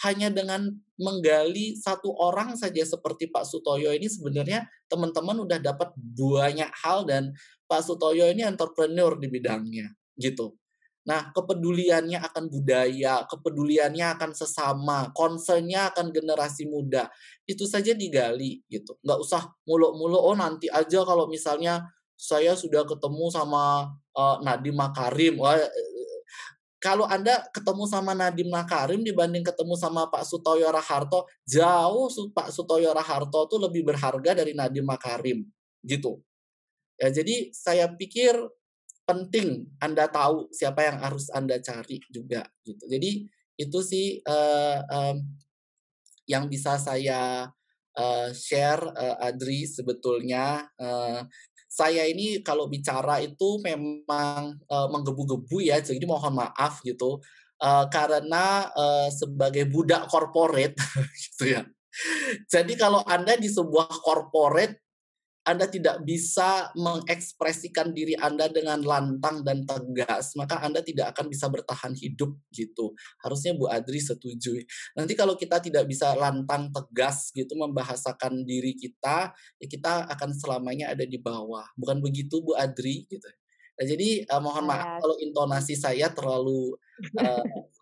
Hanya dengan menggali satu orang saja seperti Pak Sutoyo ini sebenarnya teman-teman udah dapat banyak hal, dan Pak Sutoyo ini entrepreneur di bidangnya gitu. Nah, kepeduliannya akan budaya, kepeduliannya akan sesama, concernnya akan generasi muda, itu saja digali gitu. Nggak usah muluk-muluk, nanti aja kalau misalnya saya sudah ketemu sama Nadiem Makarim. Kalau Anda ketemu sama Nadiem Makarim dibanding ketemu sama Pak Sutoyo Raharto, jauh Pak Sutoyo Raharto tuh lebih berharga dari Nadiem Makarim gitu. Ya, jadi saya pikir penting Anda tahu siapa yang harus Anda cari juga gitu. Jadi itu sih yang bisa saya share, Adri, sebetulnya. Saya ini kalau bicara itu memang menggebu-gebu ya, jadi mohon maaf gitu. Karena sebagai budak korporat gitu ya. Jadi kalau Anda di sebuah korporat Anda tidak bisa mengekspresikan diri Anda dengan lantang dan tegas, maka Anda tidak akan bisa bertahan hidup gitu. Harusnya Bu Adri setuju. Nanti kalau kita tidak bisa lantang tegas gitu membahasakan diri kita, ya kita akan selamanya ada di bawah. Bukan begitu Bu Adri gitu. Nah, jadi mohon maaf Saya kalau intonasi saya terlalu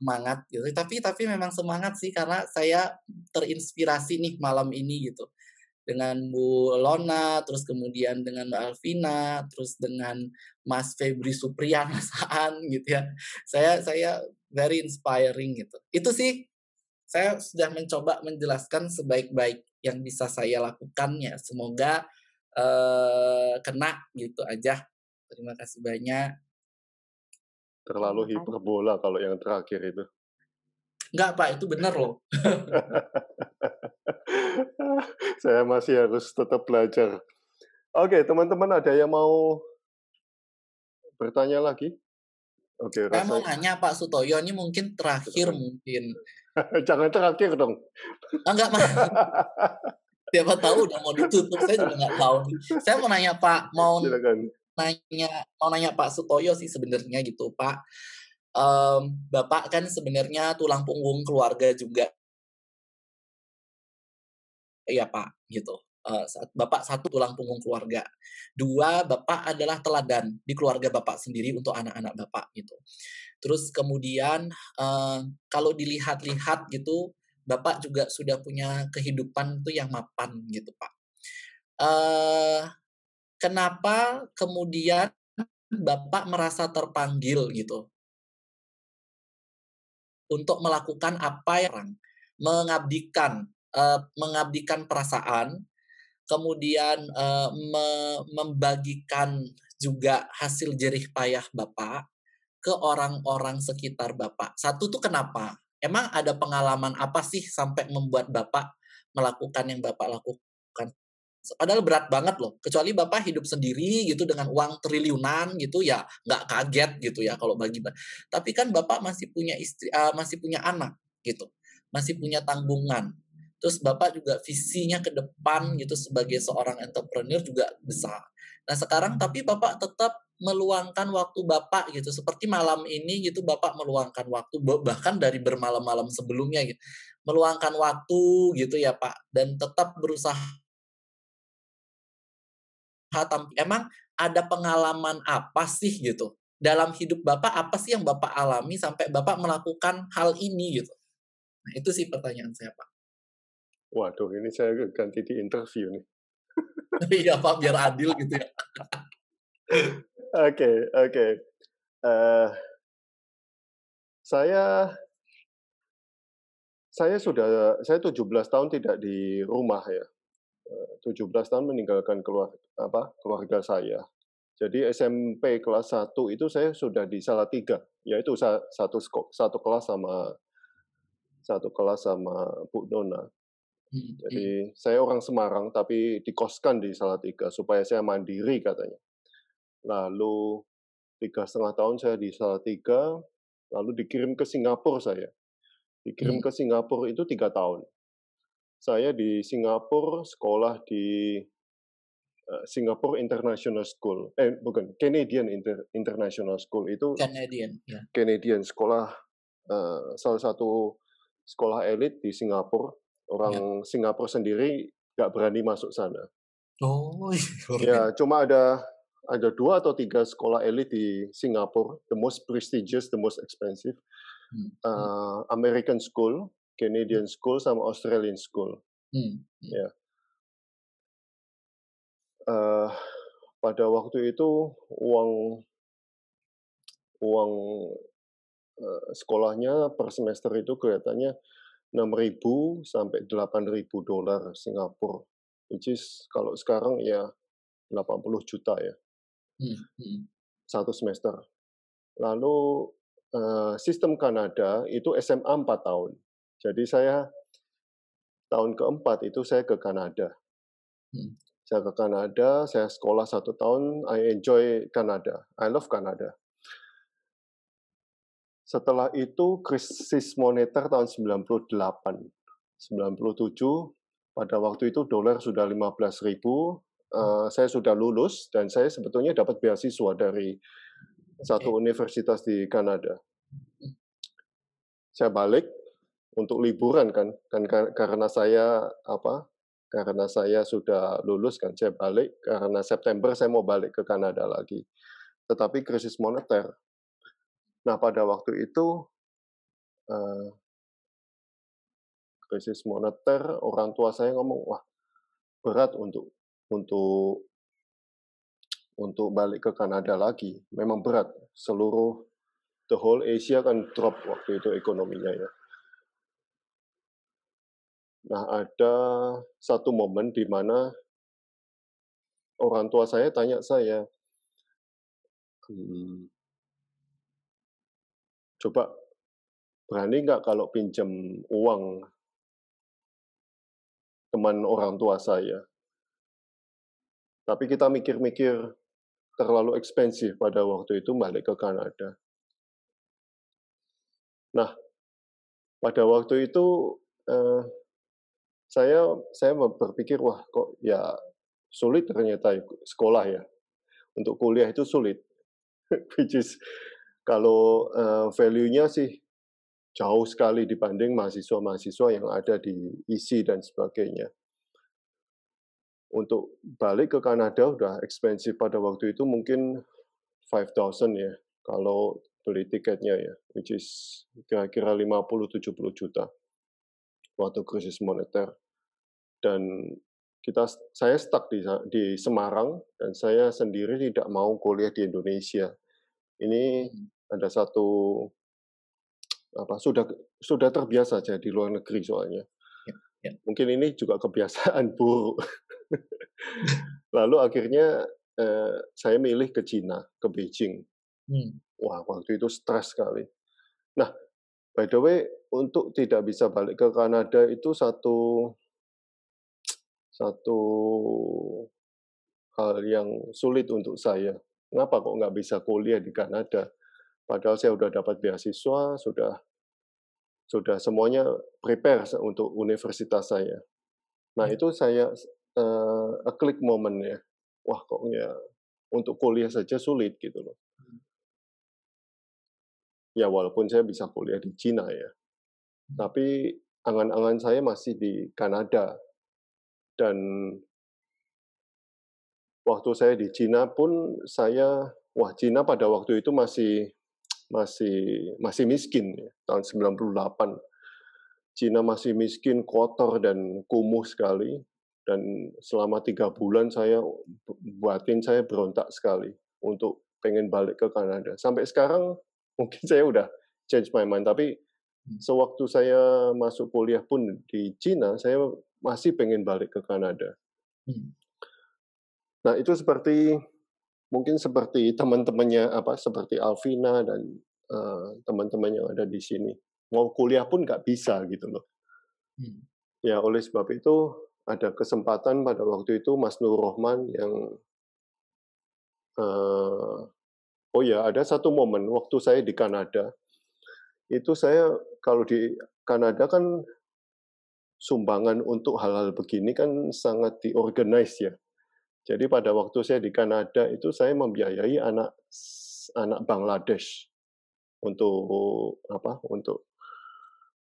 semangat gitu. Tapi memang semangat sih karena saya terinspirasi nih malam ini gitu dengan Bu Lona, terus kemudian dengan Mbak Alvina, terus dengan Mas Febri Supriyan, Mas Aan gitu ya. Saya very inspiring gitu. Itu sih saya sudah mencoba menjelaskan sebaik-baik yang bisa saya lakukan ya. Semoga kena gitu aja. Terima kasih banyak. Terlalu terima kasih. hiperbola kalau yang terakhir itu. Enggak Pak, itu benar loh. Saya masih harus tetap belajar. Oke, teman-teman ada yang mau bertanya lagi? Oke, Saya mau rasanya nanya Pak Sutoyo, ini mungkin terakhir mungkin. jangan terakhir dong. Enggak, Mas. Siapa tahu udah mau ditutup, saya juga nggak tahu nih. Saya mau nanya Pak, Silakan. nanya Pak Sutoyo sih sebenarnya gitu Pak. Bapak kan sebenarnya tulang punggung keluarga juga ya Pak gitu. Bapak satu tulang punggung keluarga, dua Bapak adalah teladan di keluarga Bapak sendiri untuk anak-anak Bapak gitu. Terus kemudian kalau dilihat-lihat gitu, Bapak juga sudah punya kehidupan tuh yang mapan gitu Pak. Kenapa kemudian Bapak merasa terpanggil gitu untuk melakukan apa yang mengabdikan perasaan, kemudian membagikan juga hasil jerih payah Bapak ke orang-orang sekitar Bapak. Satu tuh kenapa? Emang ada pengalaman apa sih sampai membuat Bapak melakukan yang Bapak lakukan? Padahal berat banget loh. Kecuali Bapak hidup sendiri gitu dengan uang triliunan gitu ya nggak kaget gitu ya kalau bagi. Tapi kan Bapak masih punya istri, masih punya anak gitu, masih punya tanggungan. Terus Bapak juga visinya ke depan gitu sebagai seorang entrepreneur juga besar. Nah sekarang tapi Bapak tetap meluangkan waktu Bapak gitu. Seperti malam ini gitu Bapak meluangkan waktu bahkan dari bermalam-malam sebelumnya gitu. Meluangkan waktu gitu ya Pak dan tetap berusaha. Emang ada pengalaman apa sih gitu dalam hidup Bapak, apa sih yang Bapak alami sampai Bapak melakukan hal ini gitu? Nah, itu sih pertanyaan saya, Pak. Waduh, ini saya ganti di interview nih. Iya, Pak, biar adil gitu ya. Oke. Saya 17 tahun tidak di rumah ya. 17 tahun meninggalkan keluarga saya. Jadi SMP kelas 1 itu saya sudah di Salatiga, yaitu satu kelas sama Bu Nona. Jadi saya orang Semarang tapi dikoskan di Salatiga supaya saya mandiri katanya. Lalu 3,5 tahun saya di Salatiga, lalu dikirim ke Singapura saya. Dikirim ke Singapura itu 3 tahun. Saya di Singapura sekolah di Singapore International School. Bukan, Canadian International School. Itu Canadian, ya. Canadian sekolah, salah satu sekolah elit di Singapura. Orang Singapura sendiri nggak berani masuk sana. Oh, Ya, cuma ada 2 atau 3 sekolah elit di Singapura, the most prestigious, the most expensive. American School, Canadian School, sama Australian School. Ya. Pada waktu itu uang sekolahnya per semester itu kelihatannya 6.000 sampai 8.000 dolar Singapura, which is kalau sekarang ya 80 juta ya, satu semester. Lalu sistem Kanada itu SMA 4 tahun. Jadi saya tahun keempat itu saya ke Kanada. Saya ke Kanada, saya sekolah 1 tahun, I enjoy Kanada, I love Kanada. Setelah itu krisis moneter tahun 98, 97, pada waktu itu dolar sudah 15.000, saya sudah lulus dan saya sebetulnya dapat beasiswa dari satu universitas di Kanada. Saya balik untuk liburan kan karena saya sudah lulus kan, saya balik karena September saya mau balik ke Kanada lagi. Tetapi krisis moneter. Nah, pada waktu itu krisis moneter, orang tua saya ngomong, wah berat untuk balik ke Kanada lagi. Memang berat. The whole Asia kan drop waktu itu ekonominya ya. Nah, ada satu momen di mana orang tua saya tanya saya, coba berani nggak kalau pinjam uang teman orang tua saya? Tapi kita mikir-mikir terlalu ekspensif pada waktu itu balik ke Kanada. Nah, pada waktu itu saya berpikir, wah kok ya sulit ternyata sekolah ya. Untuk kuliah itu sulit. Which is kalau value-nya sih jauh sekali dibanding mahasiswa-mahasiswa yang ada di ISI dan sebagainya. Untuk balik ke Kanada udah ekspensif pada waktu itu mungkin 5,000 ya. Kalau beli tiketnya ya, which is kira-kira 50-70 juta waktu krisis moneter. Dan saya stuck di Semarang dan saya sendiri tidak mau kuliah di Indonesia. Ini ada satu sudah terbiasa saya di luar negeri soalnya. Mungkin ini juga kebiasaan buruk. Lalu akhirnya saya milih ke Cina, ke Beijing. Wah, waktu itu stres sekali. Nah, by the way, untuk tidak bisa balik ke Kanada itu satu hal yang sulit untuk saya. Kenapa kok nggak bisa kuliah di Kanada? Padahal saya sudah dapat beasiswa, sudah semuanya prepare untuk universitas saya. Nah, itu saya a click moment ya. Wah, kok ya untuk kuliah saja sulit gitu loh. Ya, walaupun saya bisa kuliah di Cina ya. Tapi angan-angan saya masih di Kanada. Dan waktu saya di Cina pun Cina pada waktu itu masih miskin ya, tahun 98. Cina masih miskin, kotor dan kumuh sekali. Dan selama 3 bulan batin saya berontak sekali untuk pengen balik ke Kanada. Sampai sekarang mungkin saya udah change my mind, tapi sewaktu saya masuk kuliah pun di Cina, saya masih pengen balik ke Kanada. Nah, itu mungkin seperti teman-temannya seperti Alvina dan teman-teman yang ada di sini. Mau kuliah pun nggak bisa gitu loh. Ya, oleh sebab itu ada kesempatan pada waktu itu Mas Nur Rohman yang ada satu momen waktu saya di Kanada. Itu saya kalau di Kanada kan sumbangan untuk hal-hal begini kan sangat diorganize ya. Jadi pada waktu saya di Kanada itu saya membiayai anak Bangladesh untuk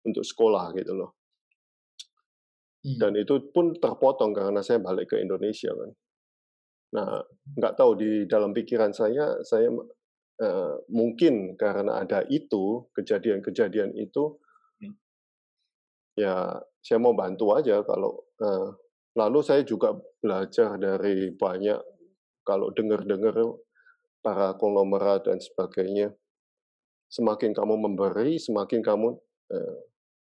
sekolah gitu loh. Dan itu pun terpotong karena saya balik ke Indonesia kan. Nah, nggak tahu di dalam pikiran saya mungkin karena ada kejadian itu, ya saya mau bantu aja kalau. Lalu saya juga belajar dari banyak, kalau dengar-dengar para konglomerat dan sebagainya, semakin kamu memberi, semakin kamu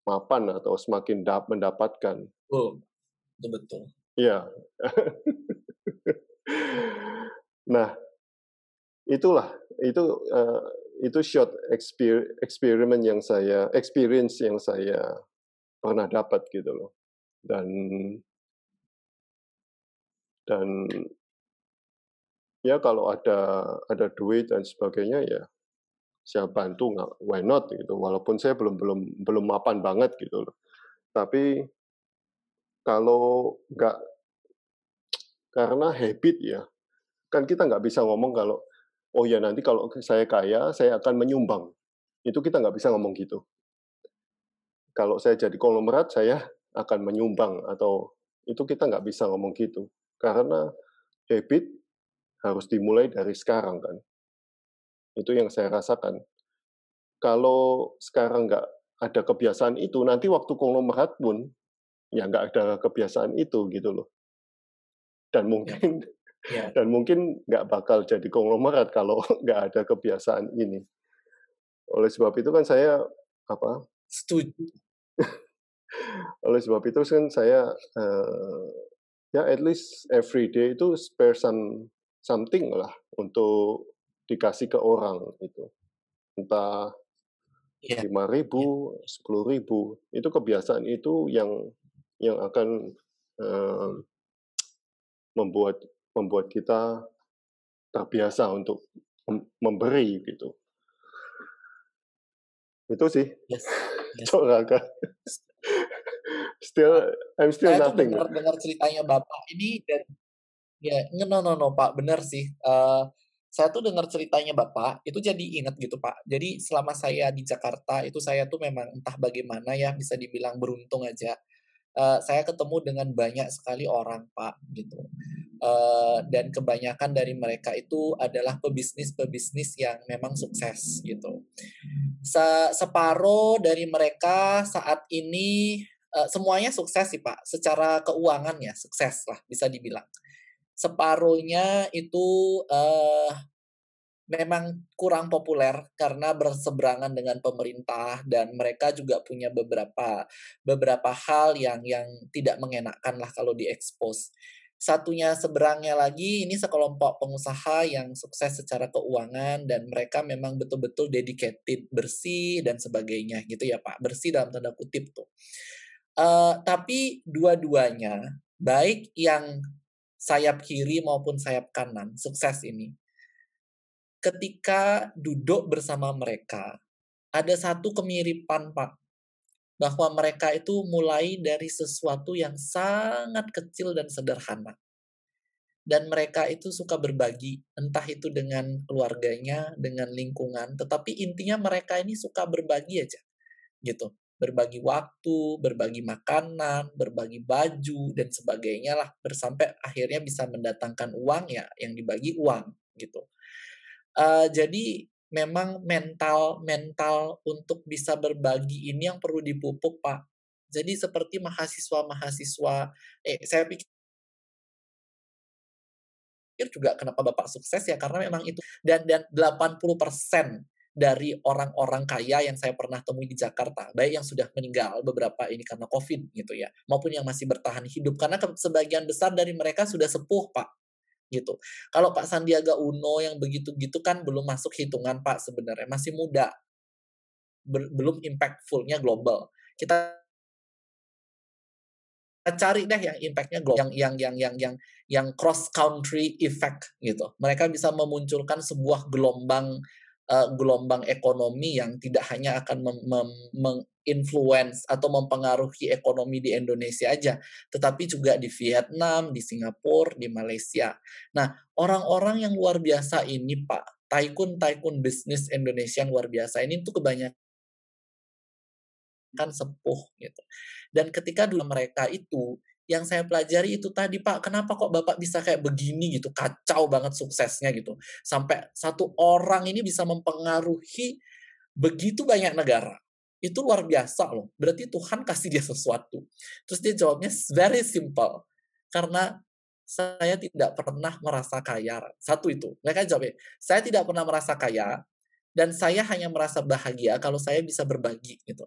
mapan atau semakin mendapatkan. Oh, betul. Iya. Nah, itu short experience yang saya pernah dapat gitu loh. Dan ya kalau ada duit dan sebagainya ya saya bantu, why not gitu. Walaupun saya belum mapan banget gitu loh. Tapi kalau Karena habit ya. Kan kita nggak bisa ngomong kalau, oh ya nanti kalau saya kaya, saya akan menyumbang. Itu kita nggak bisa ngomong gitu. Kalau saya jadi konglomerat, saya akan menyumbang, atau itu kita nggak bisa ngomong gitu. Karena habit harus dimulai dari sekarang kan. Itu yang saya rasakan. Kalau sekarang nggak ada kebiasaan itu, nanti waktu konglomerat pun, ya nggak ada kebiasaan itu gitu loh. Dan Ya, mungkin ya. dan mungkin nggak bakal jadi konglomerat kalau nggak ada kebiasaan ini. Oleh sebab itu kan saya Setuju. oleh sebab itu kan saya ya at least every day itu spare something lah untuk dikasih ke orang itu. Entah Ya, 5.000, 10.000, itu kebiasaan itu yang akan membuat kita terbiasa untuk memberi gitu. Itu sih. yes, yes. Cok Raka. I'm still Saya tuh nothing. dengar ceritanya Bapak ini dan ya, no Pak, benar sih. Saya tuh dengar ceritanya Bapak, itu jadi ingat gitu Pak. Jadi selama saya di Jakarta itu saya tuh memang entah bagaimana ya bisa dibilang beruntung aja. Saya ketemu dengan banyak sekali orang Pak gitu. Dan kebanyakan dari mereka itu adalah pebisnis yang memang sukses gitu. Separuh dari mereka saat ini semuanya sukses sih Pak. Secara keuangan ya sukses lah bisa dibilang. Separuhnya itu memang kurang populer karena berseberangan dengan pemerintah dan mereka juga punya beberapa hal yang tidak mengenakan lah kalau diekspos. Satunya seberangnya lagi ini sekelompok pengusaha yang sukses secara keuangan dan mereka memang betul-betul dedicated, bersih dan sebagainya gitu ya Pak. Bersih dalam tanda kutip tuh. Tapi dua-duanya baik yang sayap kiri maupun sayap kanan sukses ini. Ketika duduk bersama mereka, ada satu kemiripan, Pak, bahwa mereka itu mulai dari sesuatu yang sangat kecil dan sederhana. Dan mereka itu suka berbagi, entah itu dengan keluarganya, dengan lingkungan, tetapi intinya mereka ini suka berbagi aja, gitu. Berbagi waktu, berbagi makanan, berbagi baju, dan sebagainya lah, sampai akhirnya bisa mendatangkan uang ya, yang dibagi uang, gitu. Jadi memang mental untuk bisa berbagi ini yang perlu dipupuk, Pak. Jadi seperti mahasiswa-mahasiswa, saya pikir juga kenapa Bapak sukses ya karena memang itu dan 80% dari orang-orang kaya yang saya pernah temui di Jakarta, baik yang sudah meninggal beberapa ini karena COVID gitu ya, maupun yang masih bertahan hidup karena sebagian besar dari mereka sudah sepuh, Pak. Gitu. Kalau Pak Sandiaga Uno yang begitu-gitu kan belum masuk hitungan Pak sebenarnya, masih muda. Belum impactful-nya global. Kita cari deh yang impact-nya global, yang cross country effect gitu. Mereka bisa memunculkan sebuah gelombang ekonomi yang tidak hanya akan menginfluence atau mempengaruhi ekonomi di Indonesia aja, tetapi juga di Vietnam, di Singapura, di Malaysia. Nah, orang-orang yang luar biasa ini, Pak, tycoon bisnis Indonesia yang luar biasa ini tuh kebanyakan sepuh gitu. Dan ketika dulu mereka itu yang saya pelajari itu tadi Pak, kenapa kok Bapak bisa kayak begini gitu, kacau banget suksesnya gitu. Sampai satu orang ini bisa mempengaruhi begitu banyak negara. Itu luar biasa loh. Berarti Tuhan kasih dia sesuatu. Terus dia jawabnya very simple. Karena saya tidak pernah merasa kaya. Satu itu. Mereka jawabnya, saya tidak pernah merasa kaya dan saya hanya merasa bahagia kalau saya bisa berbagi gitu.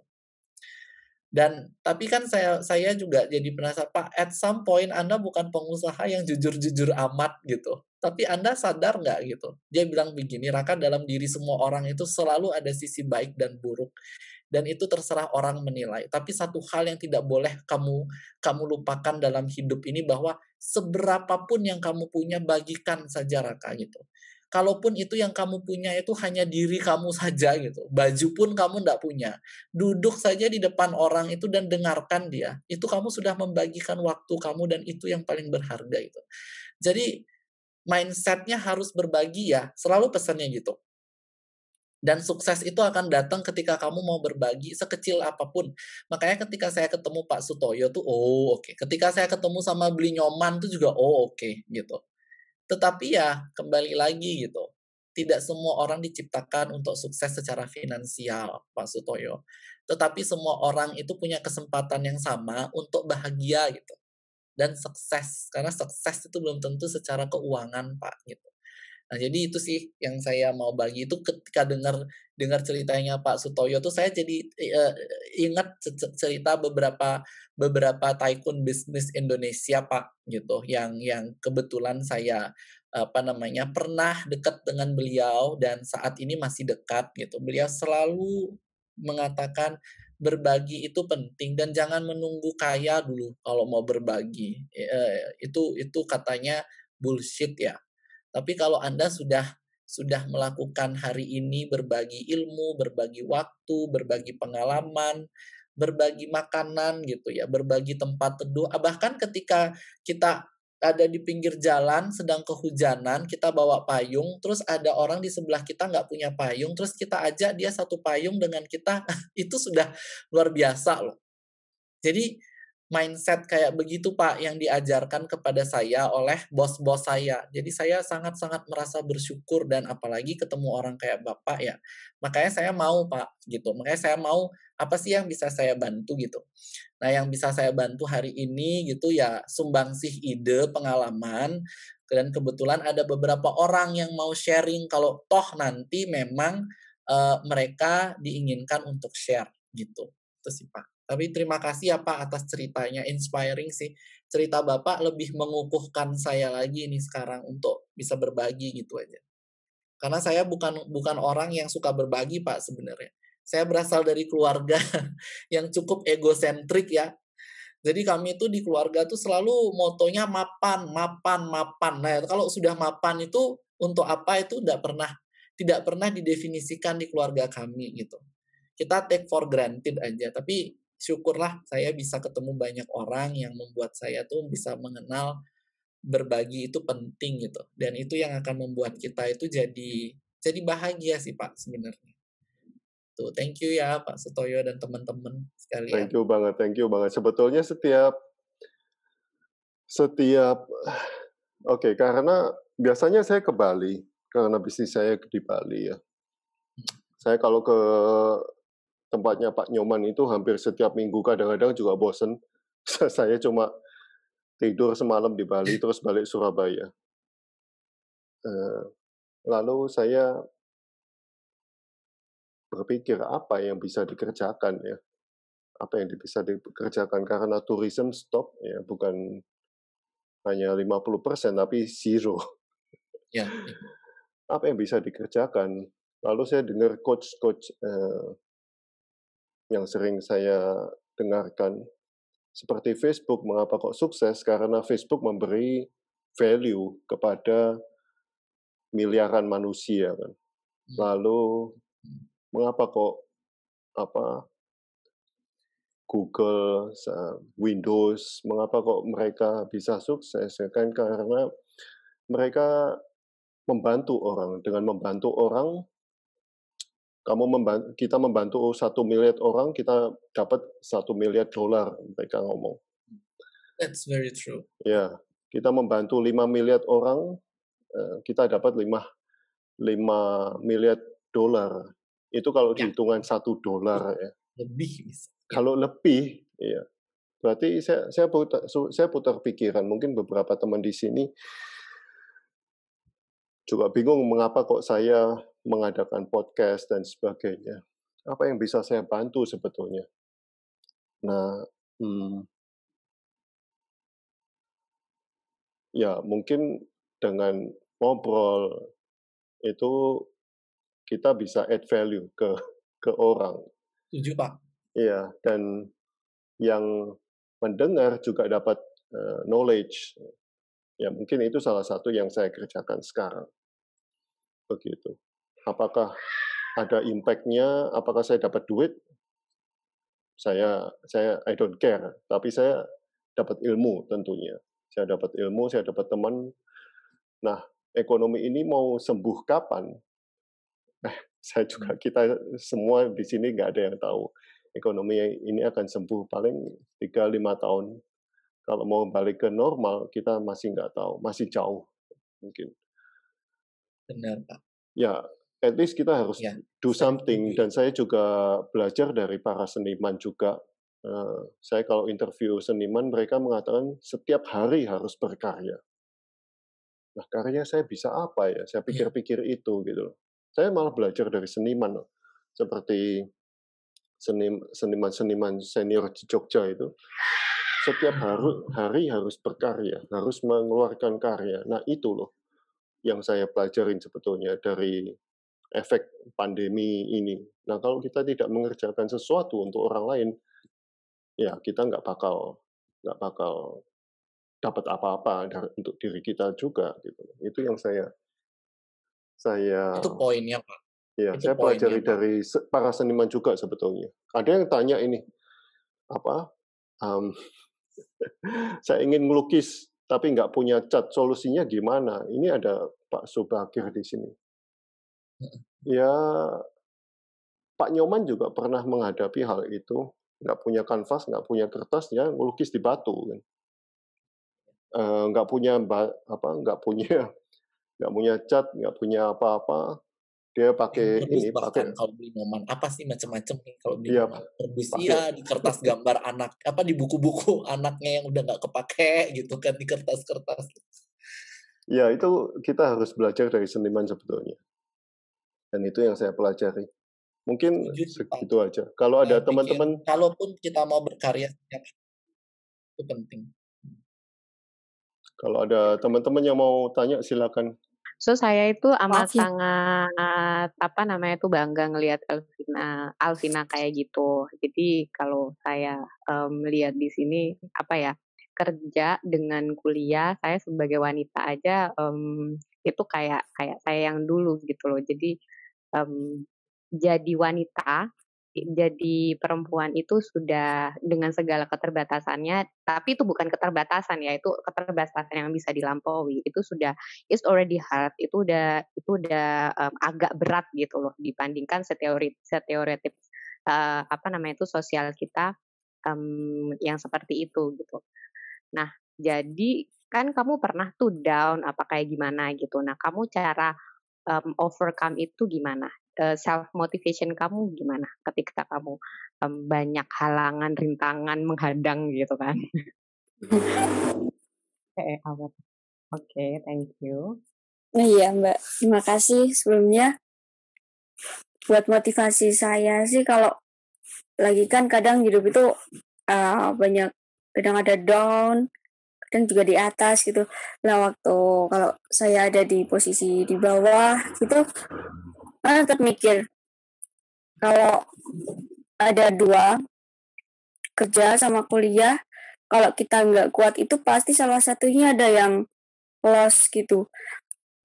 Dan tapi kan saya juga jadi penasaran, Pak, at some point Anda bukan pengusaha yang jujur-jujur amat gitu. Tapi Anda sadar nggak gitu? Dia bilang begini, Raka, dalam diri semua orang itu selalu ada sisi baik dan buruk. Dan itu terserah orang menilai. Tapi satu hal yang tidak boleh kamu lupakan dalam hidup ini bahwa seberapapun yang kamu punya, bagikan saja Raka gitu. Kalaupun itu yang kamu punya itu hanya diri kamu saja gitu. Baju pun kamu nggak punya. Duduk saja di depan orang itu dan dengarkan dia. Itu kamu sudah membagikan waktu kamu dan itu yang paling berharga itu. Jadi mindsetnya harus berbagi ya, selalu pesannya gitu. Dan sukses itu akan datang ketika kamu mau berbagi sekecil apapun. Makanya ketika saya ketemu Pak Sutoyo tuh, oh oke. Ketika saya ketemu sama Beli Nyoman tuh juga, oh oke gitu. Tetapi ya kembali lagi gitu. Tidak semua orang diciptakan untuk sukses secara finansial, Pak Sutoyo. Tetapi semua orang itu punya kesempatan yang sama untuk bahagia gitu. Dan sukses. Karena sukses itu belum tentu secara keuangan, Pak gitu. Nah, jadi itu sih yang saya mau bagi itu ketika dengar ceritanya Pak Sutoyo tuh saya jadi ingat cerita beberapa tycoon bisnis Indonesia Pak gitu yang kebetulan saya pernah dekat dengan beliau dan saat ini masih dekat gitu. Beliau selalu mengatakan berbagi itu penting dan jangan menunggu kaya dulu kalau mau berbagi. Itu katanya bullshit ya. Tapi kalau Anda sudah melakukan hari ini berbagi ilmu, berbagi waktu, berbagi pengalaman, berbagi makanan gitu ya, berbagi tempat teduh, bahkan ketika kita ada di pinggir jalan sedang kehujanan, kita bawa payung, terus ada orang di sebelah kita nggak punya payung, terus kita ajak dia satu payung dengan kita, itu sudah luar biasa loh. Jadi mindset kayak begitu Pak yang diajarkan kepada saya oleh bos-bos saya. Jadi saya sangat-sangat merasa bersyukur dan apalagi ketemu orang kayak Bapak ya. Makanya saya mau Pak gitu. Makanya saya mau apa sih yang bisa saya bantu gitu. Nah, yang bisa saya bantu hari ini gitu ya sumbangsih ide, pengalaman dan kebetulan ada beberapa orang yang mau sharing kalau toh nanti memang mereka diinginkan untuk share gitu. Itu sih Pak. Tapi terima kasih ya Pak atas ceritanya, inspiring sih. Cerita Bapak lebih mengukuhkan saya lagi nih sekarang untuk bisa berbagi gitu aja. Karena saya bukan orang yang suka berbagi Pak sebenarnya. Saya berasal dari keluarga yang cukup egosentrik ya. Jadi kami itu di keluarga tuh selalu motonya mapan, mapan, mapan. Nah, kalau sudah mapan itu untuk apa itu tidak pernah didefinisikan di keluarga kami gitu. Kita take for granted aja, tapi syukurlah saya bisa ketemu banyak orang yang membuat saya tuh bisa mengenal berbagi itu penting gitu. Dan itu yang akan membuat kita itu jadi bahagia sih Pak sebenarnya. Tuh, thank you ya Pak Sutoyo dan teman-teman sekalian. Thank you banget. Sebetulnya setiap karena biasanya saya ke Bali, karena bisnis saya di Bali ya. Saya kalau ke tempatnya Pak Nyoman itu hampir setiap minggu, kadang-kadang juga bosen. Saya cuma tidur semalam di Bali, terus balik Surabaya. Lalu saya berpikir apa yang bisa dikerjakan ya. Apa yang bisa dikerjakan karena tourism stop ya, bukan hanya 50% tapi zero. Ya. Apa yang bisa dikerjakan? Lalu saya dengar coach-coach yang sering saya dengarkan seperti Facebook, mengapa kok sukses? Karena Facebook memberi value kepada miliaran manusia kan. Lalu mengapa kok Google, Windows, mengapa kok mereka bisa sukses? Ya kan karena mereka membantu orang. Dengan membantu orang, kita membantu 1 miliar orang, kita dapat $1 miliar, mereka ngomong. That's very true. Ya, kita membantu 5 miliar orang, kita dapat 5 miliar dolar. Itu kalau dihitungan $1 ya. Lebih bisa. Kalau lebih, ya. Berarti saya putar pikiran. Mungkin beberapa teman di sini juga bingung mengapa kok saya mengadakan podcast dan sebagainya. Apa yang bisa saya bantu sebetulnya? Nah, ya mungkin dengan ngobrol itu kita bisa add value ke orang. Setuju Pak. Iya, dan yang mendengar juga dapat knowledge. Ya mungkin itu salah satu yang saya kerjakan sekarang. Begitu. Apakah ada impact-nya? Apakah saya dapat duit? Saya I don't care. Tapi saya dapat ilmu tentunya. Saya dapat ilmu, saya dapat teman, Nah, ekonomi ini mau sembuh kapan? Saya juga, kita semua di sini nggak ada yang tahu. Ekonomi ini akan sembuh paling 3-5 tahun. Kalau mau balik ke normal, kita masih nggak tahu, masih jauh mungkin. Benar, Pak. Ya, at least kita harus Ya, do saya something. setuju. Dan saya juga belajar dari para seniman juga. Saya kalau interview seniman, mereka mengatakan setiap hari harus berkarya. Nah, karya saya bisa apa ya? Saya Iya. pikir-pikir itu gitu loh. Saya malah belajar dari seniman loh. Seperti seniman-seniman senior di Jogja itu, setiap hari harus berkarya, harus mengeluarkan karya. Nah, itu loh yang saya pelajarin sebetulnya dari efek pandemi ini. Nah, kalau kita tidak mengerjakan sesuatu untuk orang lain, ya kita nggak bakal dapat apa-apa untuk diri kita juga gitu. Itu yang saya Itu poinnya, Pak. ya, Itu saya poinnya, pelajari Pak. dari para seniman juga sebetulnya. Ada yang tanya ini, apa, saya ingin melukis tapi nggak punya cat, solusinya gimana? Ini ada Pak Subakir di sini. Ya, Pak Nyoman juga pernah menghadapi hal itu, nggak punya kanvas, nggak punya kertas, ya melukis di batu kan. Nggak punya nggak punya cat, nggak punya apa-apa, dia pakai Kardus ini, bahkan pakai, kalau beli Noman. Apa sih macam-macam nih kalau beli ya Noman? Kardus pakai, iya, di kertas gambar anak, apa di buku-buku anaknya yang udah nggak kepake gitu kan di kertas-kertas. ya itu kita harus belajar dari seniman sebetulnya. Dan itu yang saya pelajari. Mungkin Setuju sih, Pak. segitu aja. Kalau ada Saya pikir teman-teman, kalaupun kita mau berkarya setiap hari, itu penting. kalau ada teman-teman yang mau tanya silakan. So saya itu amat Maaf ya. sangat apa namanya itu bangga ngelihat Alvina kayak gitu. Jadi kalau saya melihat di sini apa ya, kerja dengan kuliah, saya sebagai wanita aja itu kayak kayak saya yang dulu gitu loh. Jadi jadi wanita, jadi perempuan itu sudah dengan segala keterbatasannya, tapi itu bukan keterbatasan ya, itu keterbatasan yang bisa dilampaui. Itu sudah it's already hard, itu udah agak berat gitu loh dibandingkan stereotip apa namanya itu sosial kita yang seperti itu gitu. Nah, jadi kan kamu pernah tuh down apa kayak gimana gitu. Nah, kamu cara overcome itu gimana? Self motivation kamu gimana ketika kamu banyak halangan, rintangan menghadang gitu kan? Oke, thank you. Nah, iya Mbak, terima kasih sebelumnya. Buat motivasi saya sih kalau lagi kan kadang hidup itu banyak, kadang ada down, kadang juga di atas gitu. Nah waktu kalau saya ada di posisi di bawah gitu, tetap mikir kalau ada dua, kerja sama kuliah, kalau kita nggak kuat itu pasti salah satunya ada yang loss gitu.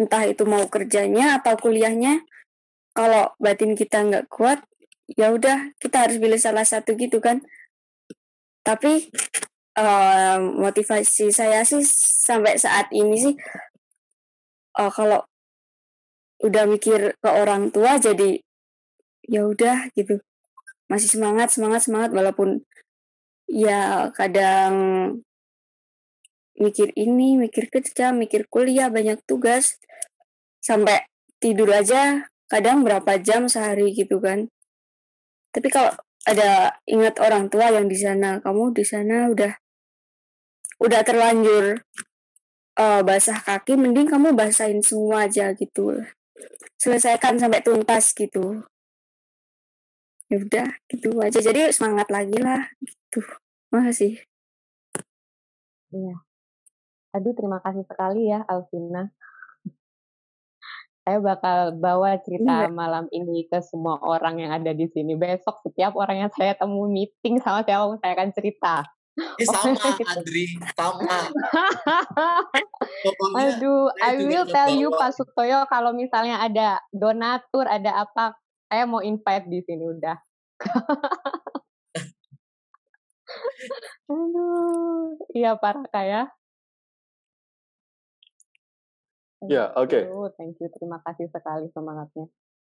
Entah itu mau kerjanya atau kuliahnya, kalau batin kita nggak kuat, ya udah kita harus pilih salah satu gitu kan. Tapi motivasi saya sih sampai saat ini sih kalau udah mikir ke orang tua jadi ya udah gitu, masih semangat walaupun ya kadang mikir ini, mikir kerja, mikir kuliah, banyak tugas, sampai tidur aja kadang berapa jam sehari gitu kan. Tapi kalau ada ingat orang tua yang di sana, kamu di sana udah terlanjur basah kaki, mending kamu basahin semua aja gitu. Selesaikan sampai tuntas gitu. Ya udah gitu aja. Jadi semangat lagi lah gitu. Makasih. Iya. Aduh, terima kasih sekali ya Alvina. Saya bakal bawa cerita malam ini ke semua orang yang ada di sini. Besok setiap orang yang saya temui meeting sama saya akan cerita. Sama, Adri, sama. Pokoknya, aduh, I will tell you bawa. Pak Sutoyo kalau misalnya ada donatur, ada apa, saya mau invite di sini udah. Aduh, iya Pak Raka ya. Ya, oke. Thank you. Terima kasih sekali semangatnya.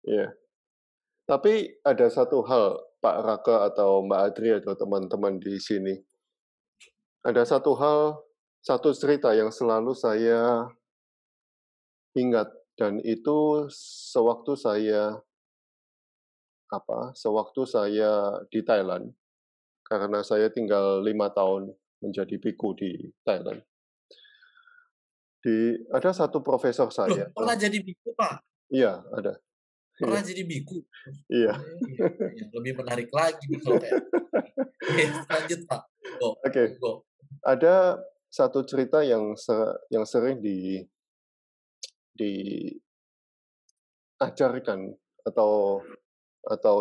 Ya. Tapi ada satu hal, Pak Raka atau Mbak Adri atau teman-teman di sini. Ada satu hal, satu cerita yang selalu saya ingat, dan itu sewaktu saya di Thailand, karena saya tinggal 5 tahun menjadi biku di Thailand. Ada satu profesor Loh, saya. pernah jadi biku, Pak? Iya, ada. Pernah Iya. jadi biku? Iya. Ya, lebih menarik lagi nih kalau kayak. Lanjut, Pak. Oke. Ada satu cerita yang sering diajarkan atau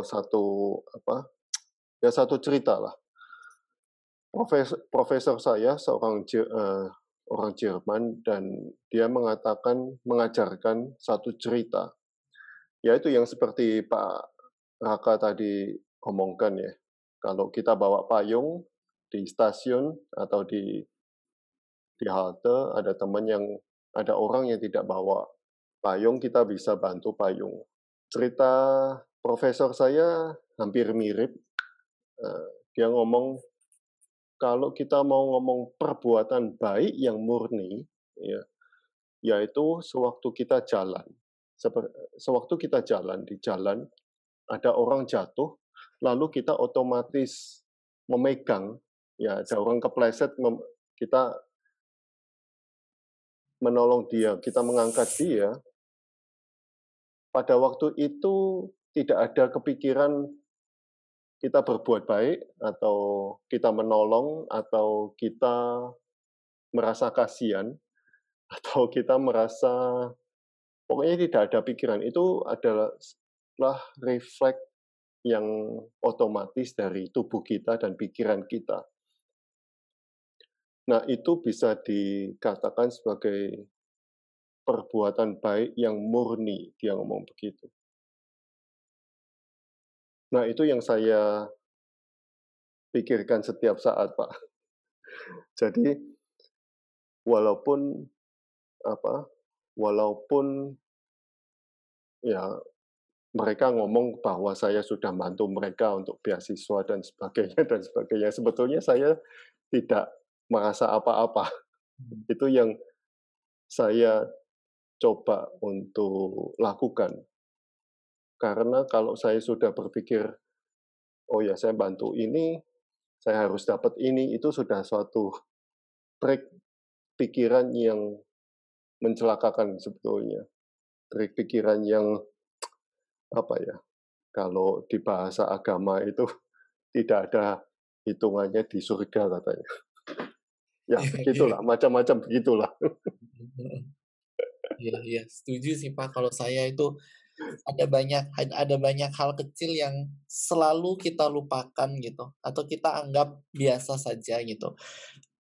satu cerita lah. Profesor saya seorang orang Jerman, dan dia mengajarkan satu cerita, yaitu yang seperti Pak Raka tadi omongkan ya. Kalau kita bawa payung di stasiun atau di halte, ada orang yang tidak bawa payung, kita bisa bantu payung. Cerita profesor saya hampir mirip. Dia ngomong, kalau kita mau ngomong perbuatan baik yang murni, ya, yaitu sewaktu kita jalan di jalan, ada orang jatuh, lalu kita otomatis memegang, ya, ada orang kepleset, kita menolong dia, kita mengangkat dia. Pada waktu itu tidak ada kepikiran kita berbuat baik, atau kita menolong, atau kita merasa kasihan, atau kita merasa, pokoknya tidak ada pikiran. Itu adalah refleks yang otomatis dari tubuh kita dan pikiran kita. Nah, itu bisa dikatakan sebagai perbuatan baik yang murni, dia ngomong begitu. Nah, itu yang saya pikirkan setiap saat, Pak. Jadi, walaupun ya mereka ngomong bahwa saya sudah bantu mereka untuk beasiswa dan sebagainya, sebetulnya saya tidak merasa apa-apa. Itu yang saya coba untuk lakukan. Karena kalau saya sudah berpikir, oh ya, saya bantu ini, saya harus dapat ini, itu sudah suatu trik pikiran yang mencelakakan sebetulnya. Trik pikiran yang, kalau di bahasa agama itu tidak ada hitungannya di surga katanya. Ya, begitulah, macam-macam begitulah. Iya, setuju sih Pak. Kalau saya itu ada banyak hal kecil yang selalu kita lupakan gitu, atau kita anggap biasa saja gitu.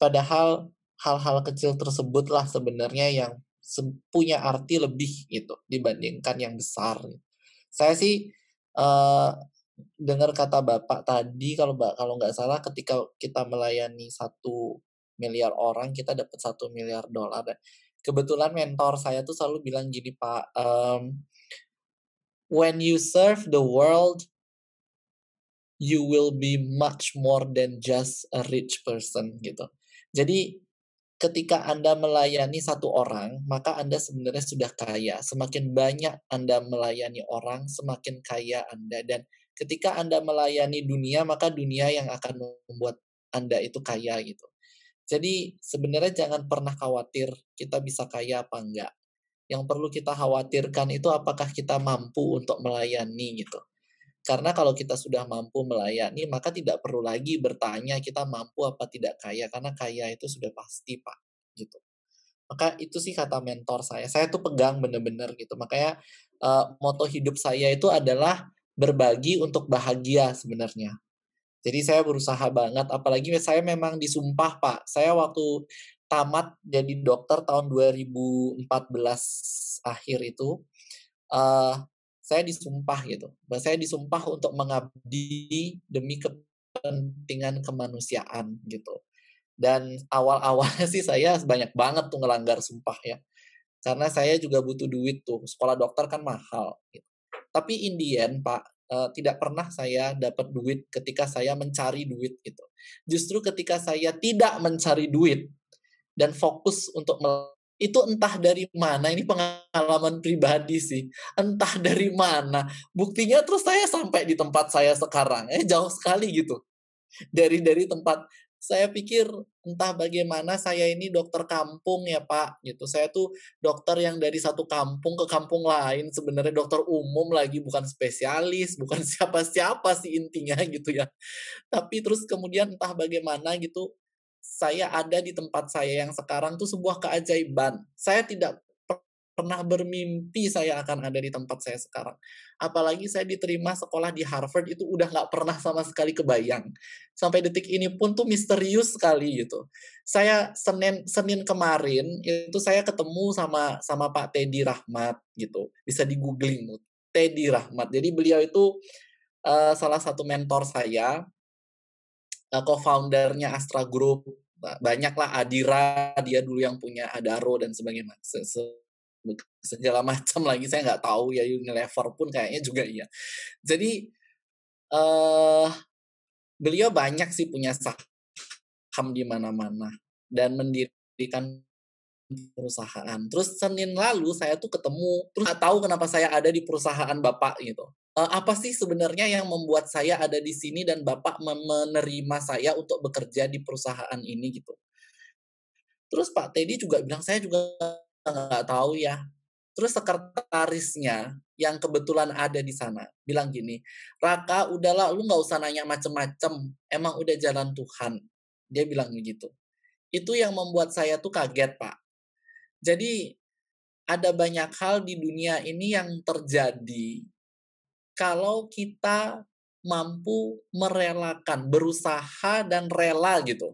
Padahal hal-hal kecil tersebutlah sebenarnya yang punya arti lebih gitu dibandingkan yang besar. Saya sih dengar kata Bapak tadi, kalau nggak salah, ketika kita melayani 1 miliar orang, kita dapat $1 miliar. Kebetulan mentor saya tuh selalu bilang gini, Pak, when you serve the world, you will be much more than just a rich person gitu. Jadi ketika Anda melayani 1 orang, maka Anda sebenarnya sudah kaya. Semakin banyak Anda melayani orang, semakin kaya Anda. Dan ketika Anda melayani dunia, maka dunia yang akan membuat Anda itu kaya gitu. Jadi sebenarnya jangan pernah khawatir kita bisa kaya apa enggak. Yang perlu kita khawatirkan itu apakah kita mampu untuk melayani gitu. Karena kalau kita sudah mampu melayani, maka tidak perlu lagi bertanya kita mampu apa tidak kaya, karena kaya itu sudah pasti, Pak, gitu. Maka itu sih kata mentor saya. Saya tuh pegang bener-bener gitu. Makanya moto hidup saya itu adalah berbagi untuk bahagia sebenarnya. Jadi saya berusaha banget, apalagi saya memang disumpah, Pak. Saya waktu tamat jadi dokter tahun 2014 akhir itu, saya disumpah gitu. Saya disumpah untuk mengabdi demi kepentingan kemanusiaan gitu. Dan awal-awalnya sih saya banyak banget tuh ngelanggar sumpah ya. Karena saya juga butuh duit tuh, sekolah dokter kan mahal. Gitu. Tapi in the end, Pak, tidak pernah saya dapat duit ketika saya mencari duit gitu. Justru ketika saya tidak mencari duit dan fokus untuk itu entah dari mana, ini pengalaman pribadi sih, entah dari mana. Buktinya terus saya sampai di tempat saya sekarang, jauh sekali gitu. Dari tempat saya pikir entah bagaimana saya ini dokter kampung ya Pak gitu. Saya tuh dokter yang dari satu kampung ke kampung lain, sebenarnya dokter umum lagi, bukan spesialis, bukan siapa-siapa sih intinya gitu ya. Tapi terus kemudian entah bagaimana gitu, saya ada di tempat saya yang sekarang tuh sebuah keajaiban. Saya tidak pernah bermimpi saya akan ada di tempat saya sekarang. Apalagi saya diterima sekolah di Harvard, itu udah nggak pernah sama sekali kebayang. Sampai detik ini pun tuh misterius sekali gitu. Saya Senin kemarin itu saya ketemu sama Pak Teddy Rahmat gitu. Bisa di googling tuh, Teddy Rahmat. Jadi beliau itu salah satu mentor saya, co-foundernya Astra Group. Banyaklah Adira, dia dulu yang punya Adaro dan sebagainya. Segala macam lagi saya nggak tahu ya, Unilever pun kayaknya juga iya. Jadi beliau banyak sih punya saham di mana-mana dan mendirikan perusahaan. Terus Senin lalu saya tuh ketemu, terus nggak tahu kenapa saya ada di perusahaan Bapak gitu. Apa sih sebenarnya yang membuat saya ada di sini dan Bapak menerima saya untuk bekerja di perusahaan ini gitu. Terus Pak Teddy juga bilang, saya juga nggak tahu ya. Terus sekretarisnya yang kebetulan ada di sana bilang gini, Raka udahlah lu nggak usah nanya macem-macem, emang udah jalan Tuhan. Dia bilang begitu. Itu yang membuat saya tuh kaget Pak. Jadi ada banyak hal di dunia ini yang terjadi kalau kita mampu merelakan, berusaha dan rela gitu.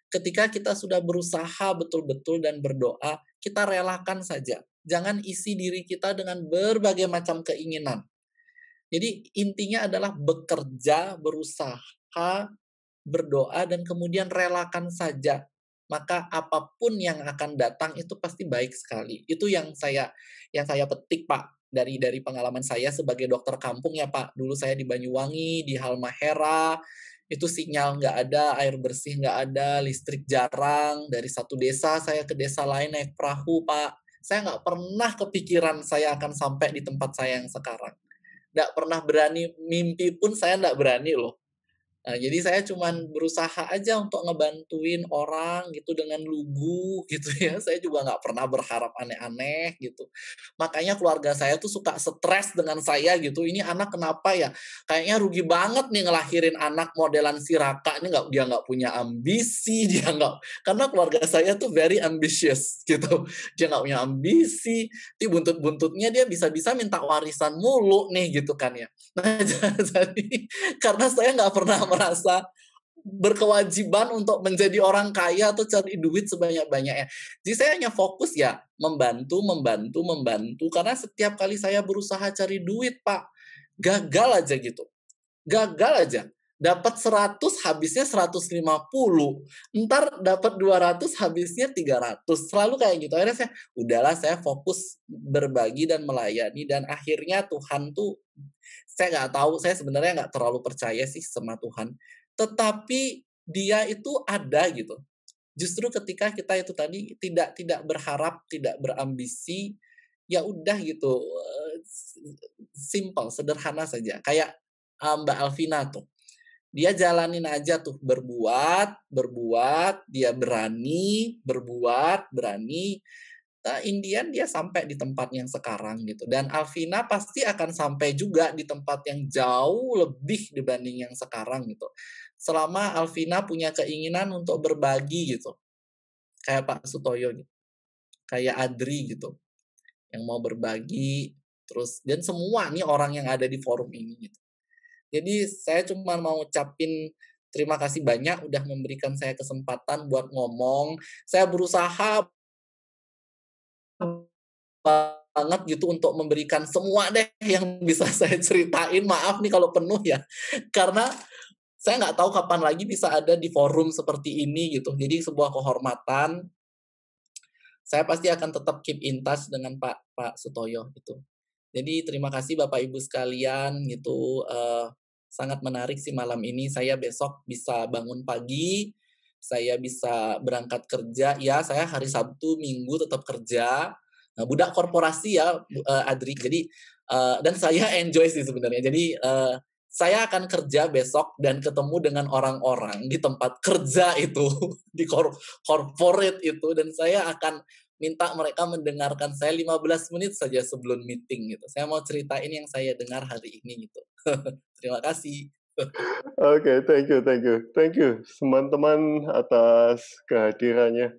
Ketika kita sudah berusaha betul-betul dan berdoa, kita relakan saja. Jangan isi diri kita dengan berbagai macam keinginan. Jadi intinya adalah bekerja, berusaha, berdoa, dan kemudian relakan saja. Maka apapun yang akan datang itu pasti baik sekali. Itu yang saya petik Pak dari pengalaman saya sebagai dokter kampung ya Pak. Dulu saya di Banyuwangi, di Halmahera, itu sinyal nggak ada, air bersih nggak ada, listrik jarang. Dari satu desa saya ke desa lain naik perahu Pak. Saya nggak pernah kepikiran saya akan sampai di tempat saya yang sekarang. Nggak pernah berani, mimpi pun saya nggak berani loh. Nah, jadi saya cuman berusaha aja untuk ngebantuin orang gitu dengan lugu gitu ya. Saya juga nggak pernah berharap aneh-aneh gitu. Makanya keluarga saya tuh suka stres dengan saya gitu. Ini anak kenapa ya? Kayaknya rugi banget nih ngelahirin anak modelan si Raka. Ini dia nggak punya ambisi, dia nggak. Karena keluarga saya tuh very ambitious gitu. Dia nggak punya ambisi. Di buntut-buntutnya dia bisa-bisa minta warisan mulu nih gitu kan ya. Nah, jadi karena saya nggak pernah merasa berkewajiban untuk menjadi orang kaya atau cari duit sebanyak-banyaknya. Jadi saya hanya fokus ya membantu. Karena setiap kali saya berusaha cari duit, Pak, gagal aja gitu. Gagal aja. Dapat 100, habisnya 150. Ntar dapat 200, habisnya 300. Selalu kayak gitu. Akhirnya saya fokus berbagi dan melayani. Dan akhirnya Tuhan tuh, saya nggak tahu, saya sebenarnya nggak terlalu percaya sih sama Tuhan. Tetapi dia itu ada gitu. Justru ketika kita itu tadi tidak berharap, tidak berambisi, ya udah gitu, simple, sederhana saja. Kayak Mbak Alvina tuh, dia jalanin aja tuh, berbuat, dia berani, Nah, Indian dia sampai di tempat yang sekarang gitu. Dan Alvina pasti akan sampai juga di tempat yang jauh lebih dibanding yang sekarang gitu. Selama Alvina punya keinginan untuk berbagi gitu. Kayak Pak Sutoyo gitu. Kayak Adri gitu. Yang mau berbagi terus, dan semua nih orang yang ada di forum ini gitu. Jadi saya cuma mau ucapin terima kasih banyak udah memberikan saya kesempatan buat ngomong. Saya berusaha banget gitu untuk memberikan semua deh yang bisa saya ceritain. Maaf nih kalau penuh ya, karena saya nggak tahu kapan lagi bisa ada di forum seperti ini gitu. Jadi sebuah kehormatan. saya pasti akan tetap keep in touch dengan Pak Sutoyo gitu. Jadi terima kasih Bapak Ibu sekalian gitu. Sangat menarik sih malam ini. Saya besok bisa bangun pagi, saya bisa berangkat kerja. Ya, saya hari Sabtu, Minggu tetap kerja. Nah, budak korporasi ya, Adri. Jadi dan saya enjoy sih sebenarnya. Jadi saya akan kerja besok dan ketemu dengan orang-orang di tempat kerja itu, di corporate itu, dan saya akan minta mereka mendengarkan saya 15 menit saja sebelum meeting gitu. Saya mau ceritain yang saya dengar hari ini gitu. Terima kasih. Oke, thank you teman-teman atas kehadirannya.